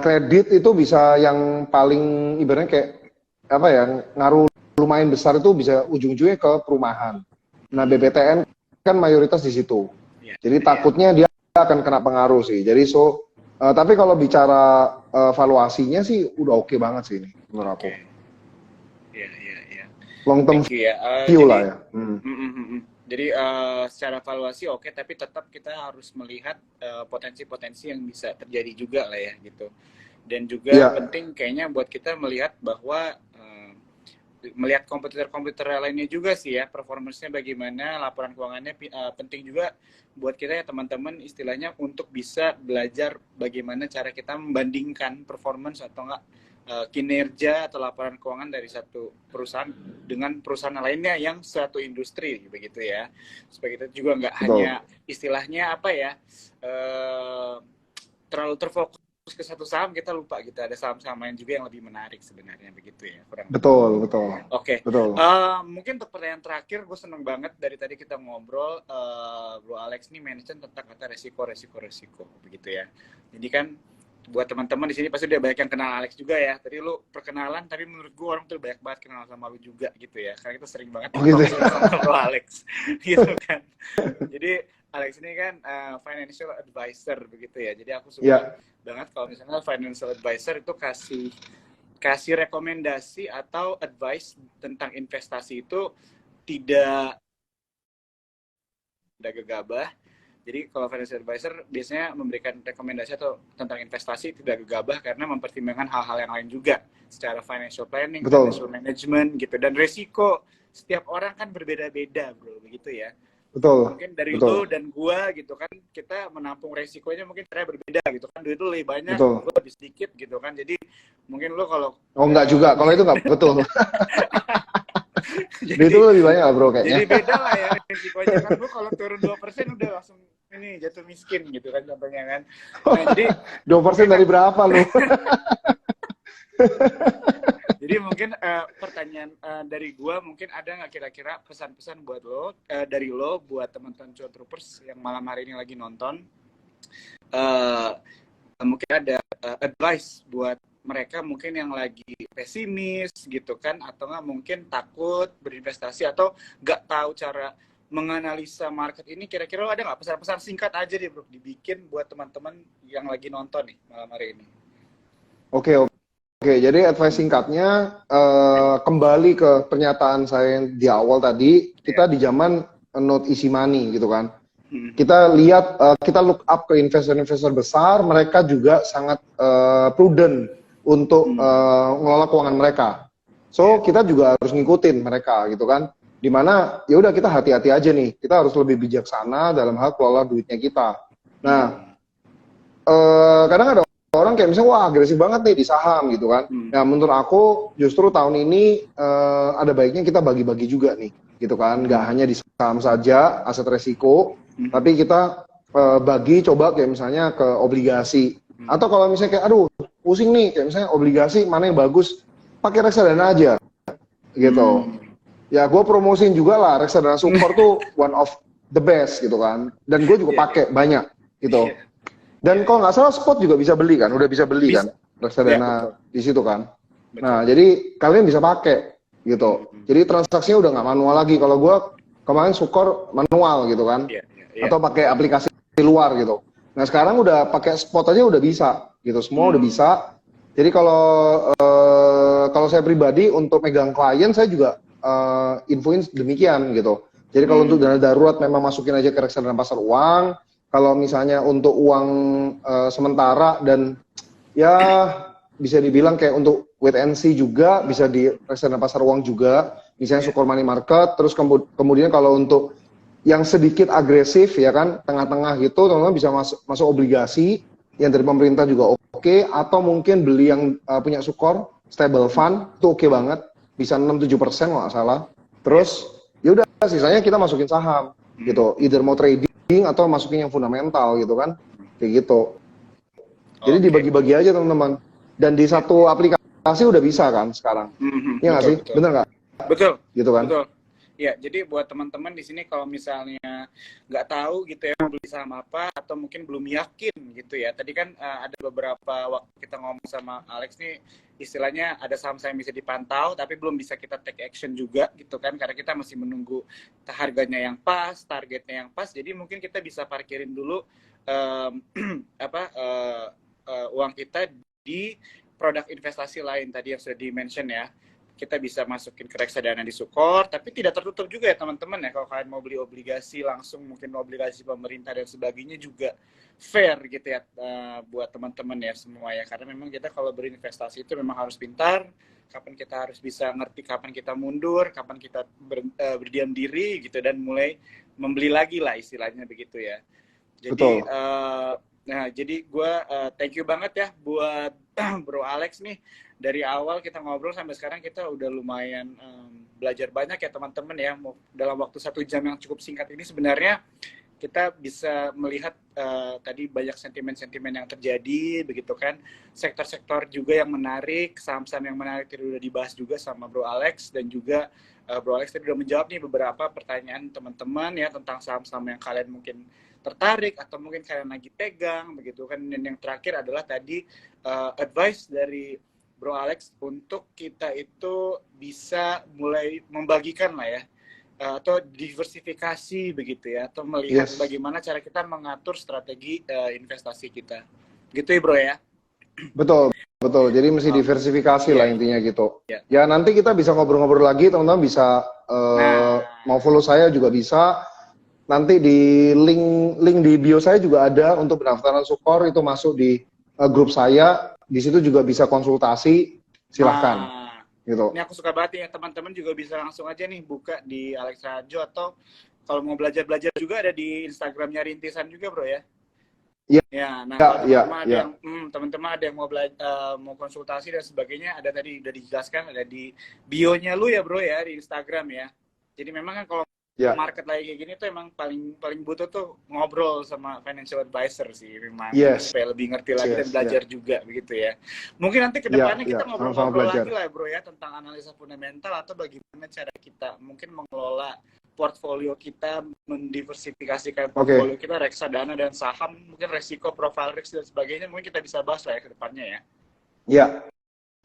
kredit itu bisa yang paling ibaratnya kayak apa ya, ngaruh lumayan besar itu bisa ujung-ujungnya ke perumahan. Nah, BBTN kan mayoritas di situ. Jadi takutnya dia akan kena pengaruh sih. Jadi tapi kalau bicara valuasinya sih udah oke banget sih ini menurut aku. Iya. Long term view lah ya. Jadi secara valuasi oke, tapi tetap kita harus melihat potensi-potensi yang bisa terjadi juga lah ya gitu. Dan juga penting kayaknya buat kita melihat bahwa melihat komputer lainnya juga sih ya, performance-nya bagaimana, laporan keuangannya penting juga buat kita ya teman-teman, istilahnya untuk bisa belajar bagaimana cara kita membandingkan performance atau enggak kinerja atau laporan keuangan dari satu perusahaan dengan perusahaan lainnya yang satu industri begitu ya, supaya kita juga nggak hanya istilahnya apa ya terlalu terfokus ke satu saham, kita lupa gitu ada saham-saham lain juga yang lebih menarik sebenarnya begitu ya, kurang betul. Oke. Mungkin untuk pertanyaan terakhir, gue seneng banget dari tadi kita ngobrol, Bro Alex nih mention tentang kata resiko begitu ya. Jadi kan buat teman-teman di sini pasti udah banyak yang kenal Alex juga ya. Tadi lu perkenalan, tapi menurut gue orang tuh banyak banget kenal sama lu juga gitu ya. Karena kita sering banget sama Bro Alex gitu kan. Jadi Alex ini kan financial advisor begitu ya. Jadi aku suka banget kalau misalnya financial advisor itu kasih rekomendasi atau advice tentang investasi itu tidak gegabah. Jadi kalau financial advisor biasanya memberikan rekomendasi atau tentang investasi tidak gegabah karena mempertimbangkan hal-hal yang lain juga secara financial planning, financial management gitu, dan resiko setiap orang kan berbeda-beda bro, begitu ya. Mungkin dari lu dan gua gitu kan, kita menampung resikonya mungkin cara berbeda gitu kan, duit lu lebih banyak, gua lebih sedikit gitu kan, jadi mungkin lu kalau enggak juga, kalau itu enggak betul. Jadi itu lebih banyak lah bro kayaknya. Jadi beda lah ya resikonya kan, lu kalau turun 2% udah langsung ini jatuh miskin gitu kan contohnya kan. Nah, jadi 2% dari berapa lu? Jadi mungkin pertanyaan dari gua, mungkin ada nggak kira-kira pesan-pesan buat lo, dari lo buat teman-teman Cuan Troopers yang malam hari ini lagi nonton, mungkin ada advice buat mereka mungkin yang lagi pesimis gitu kan, atau nggak mungkin takut berinvestasi atau nggak tahu cara menganalisa market ini, kira-kira lo ada nggak pesan-pesan singkat aja deh bro, dibikin buat teman-teman yang lagi nonton nih malam hari ini? Oke, jadi advice singkatnya kembali ke pernyataan saya di awal tadi, kita di zaman not easy money gitu kan. Kita lihat, kita look up ke investor-investor besar, mereka juga sangat prudent untuk mengelola keuangan mereka. So kita juga harus ngikutin mereka gitu kan. Dimana ya udah kita hati-hati aja nih, kita harus lebih bijaksana dalam hal kelola duitnya kita. Nah, kadang ada orang kayak misalnya wah agresif banget nih di saham gitu kan. Nah menurut aku justru tahun ini ada baiknya kita bagi-bagi juga nih gitu kan. Nggak hanya di saham saja aset resiko, tapi kita bagi coba kayak misalnya ke obligasi. Atau kalau misalnya kayak aduh pusing nih kayak misalnya obligasi mana yang bagus, pakai reksadana aja gitu. Ya gue promosiin juga lah, reksadana Sukor tuh one of the best gitu kan. Dan gue juga pakai banyak gitu. Dan kalau nggak salah spot juga bisa beli kan, udah bisa beli kan reksadana di situ kan. Nah jadi kalian bisa pakai gitu. Jadi transaksinya udah nggak manual lagi. Kalau gue kemarin Sukor manual gitu kan, atau pakai aplikasi luar gitu. Nah sekarang udah pakai spot aja udah bisa gitu, semua udah bisa. Jadi kalau saya pribadi untuk megang klien saya juga infoin demikian gitu. Jadi kalau untuk dana darurat memang masukin aja ke reksadana pasar uang. Kalau misalnya untuk uang sementara dan ya bisa dibilang kayak untuk wait and see juga bisa di reksadana pasar uang juga. Misalnya Sukor Money Market. Terus kemudian kalau untuk yang sedikit agresif ya kan tengah-tengah gitu, teman-teman bisa masuk obligasi yang dari pemerintah juga oke, atau mungkin beli yang punya Sukor stable fund itu oke banget, bisa 6-7% kalau nggak salah. Terus ya udah sisanya kita masukin saham gitu, either mau trading atau masukin yang fundamental gitu kan, kayak gitu. Jadi dibagi-bagi aja teman-teman, dan di satu aplikasi udah bisa kan sekarang. Iya nggak sih, bener nggak? Betul. Gitu kan? Betul. Ya, jadi buat teman-teman di sini kalau misalnya nggak tahu gitu ya mau beli saham apa atau mungkin belum yakin gitu ya. Tadi kan ada beberapa waktu kita ngomong sama Alex nih, istilahnya ada saham-saham yang bisa dipantau tapi belum bisa kita take action juga gitu kan, karena kita masih menunggu harganya yang pas, targetnya yang pas. Jadi mungkin kita bisa parkirin dulu uang kita di produk investasi lain tadi yang sudah di-mention ya. Kita bisa masukin ke reksadana di Sukor, tapi tidak tertutup juga ya teman-teman ya. Kalau kalian mau beli obligasi langsung, mungkin obligasi pemerintah dan sebagainya juga fair gitu ya buat teman-teman ya semua ya. Karena memang kita kalau berinvestasi itu memang harus pintar, kapan kita harus bisa ngerti kapan kita mundur, kapan kita berdiam diri gitu, dan mulai membeli lagi lah istilahnya begitu ya. Jadi jadi gue thank you banget ya buat Bro Alex nih. Dari awal kita ngobrol sampai sekarang kita udah lumayan belajar banyak ya teman-teman ya. Dalam waktu 1 jam yang cukup singkat ini sebenarnya kita bisa melihat tadi banyak sentimen-sentimen yang terjadi begitu kan. Sektor-sektor juga yang menarik, saham-saham yang menarik tadi udah dibahas juga sama Bro Alex, dan juga Bro Alex tadi udah menjawab nih beberapa pertanyaan teman-teman ya tentang saham-saham yang kalian mungkin tertarik atau mungkin kalian lagi pegang begitu kan. Dan yang terakhir adalah tadi advice dari Bro Alex untuk kita itu bisa mulai membagikan lah ya, atau diversifikasi begitu ya, atau melihat bagaimana cara kita mengatur strategi investasi kita gitu ya Bro ya. Betul, jadi mesti diversifikasi lah intinya gitu. Ya nanti kita bisa ngobrol-ngobrol lagi, teman-teman bisa mau follow saya juga bisa. Nanti di link di bio saya juga ada untuk pendaftaran Sukor, itu masuk di grup saya. Di situ juga bisa konsultasi, silahkan. Gitu. Ini aku suka banget ya, teman-teman juga bisa langsung aja nih buka di Alex Raharjo, atau kalau mau belajar-belajar juga ada di Instagramnya Rintisan juga Bro ya. Iya. Ya, nah kalau teman-teman ada yang mau mau konsultasi dan sebagainya, ada tadi udah dijelaskan, ada di bio-nya lu ya Bro ya di Instagram ya. Jadi memang kan kalau market lagi kayak gini tuh emang paling butuh tuh ngobrol sama financial advisor sih memang, supaya lebih ngerti lagi dan belajar juga begitu ya. Mungkin nanti kedepannya kita ngobrol-ngobrol lagi lah Bro ya tentang analisa fundamental atau bagaimana cara kita mungkin mengelola portfolio kita, mendiversifikasikan portfolio kita, reksadana dan saham, mungkin resiko, profile risk dan sebagainya, mungkin kita bisa bahas lah ya kedepannya ya. Iya.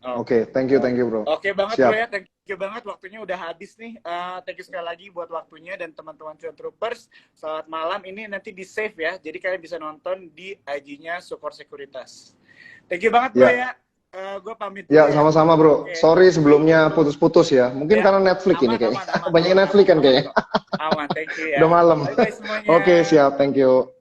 Oke, thank you Bro. Oke banget Bro ya, thank you banget, waktunya udah habis nih. Thank you sekali lagi buat waktunya, dan teman-teman Cuan Troopers, selamat malam. Ini nanti di save ya, jadi kalian bisa nonton di IG-nya Sukor Sekuritas. Thank you banget Bro ya. Gue pamit. Ya, sama-sama Bro. Sorry sebelumnya putus-putus ya. Mungkin karena Netflix ini kayaknya. Banyak Netflix kan kayaknya. Aman, thank you ya. Udah malam. Bye-bye semuanya. Oke, siap. Thank you.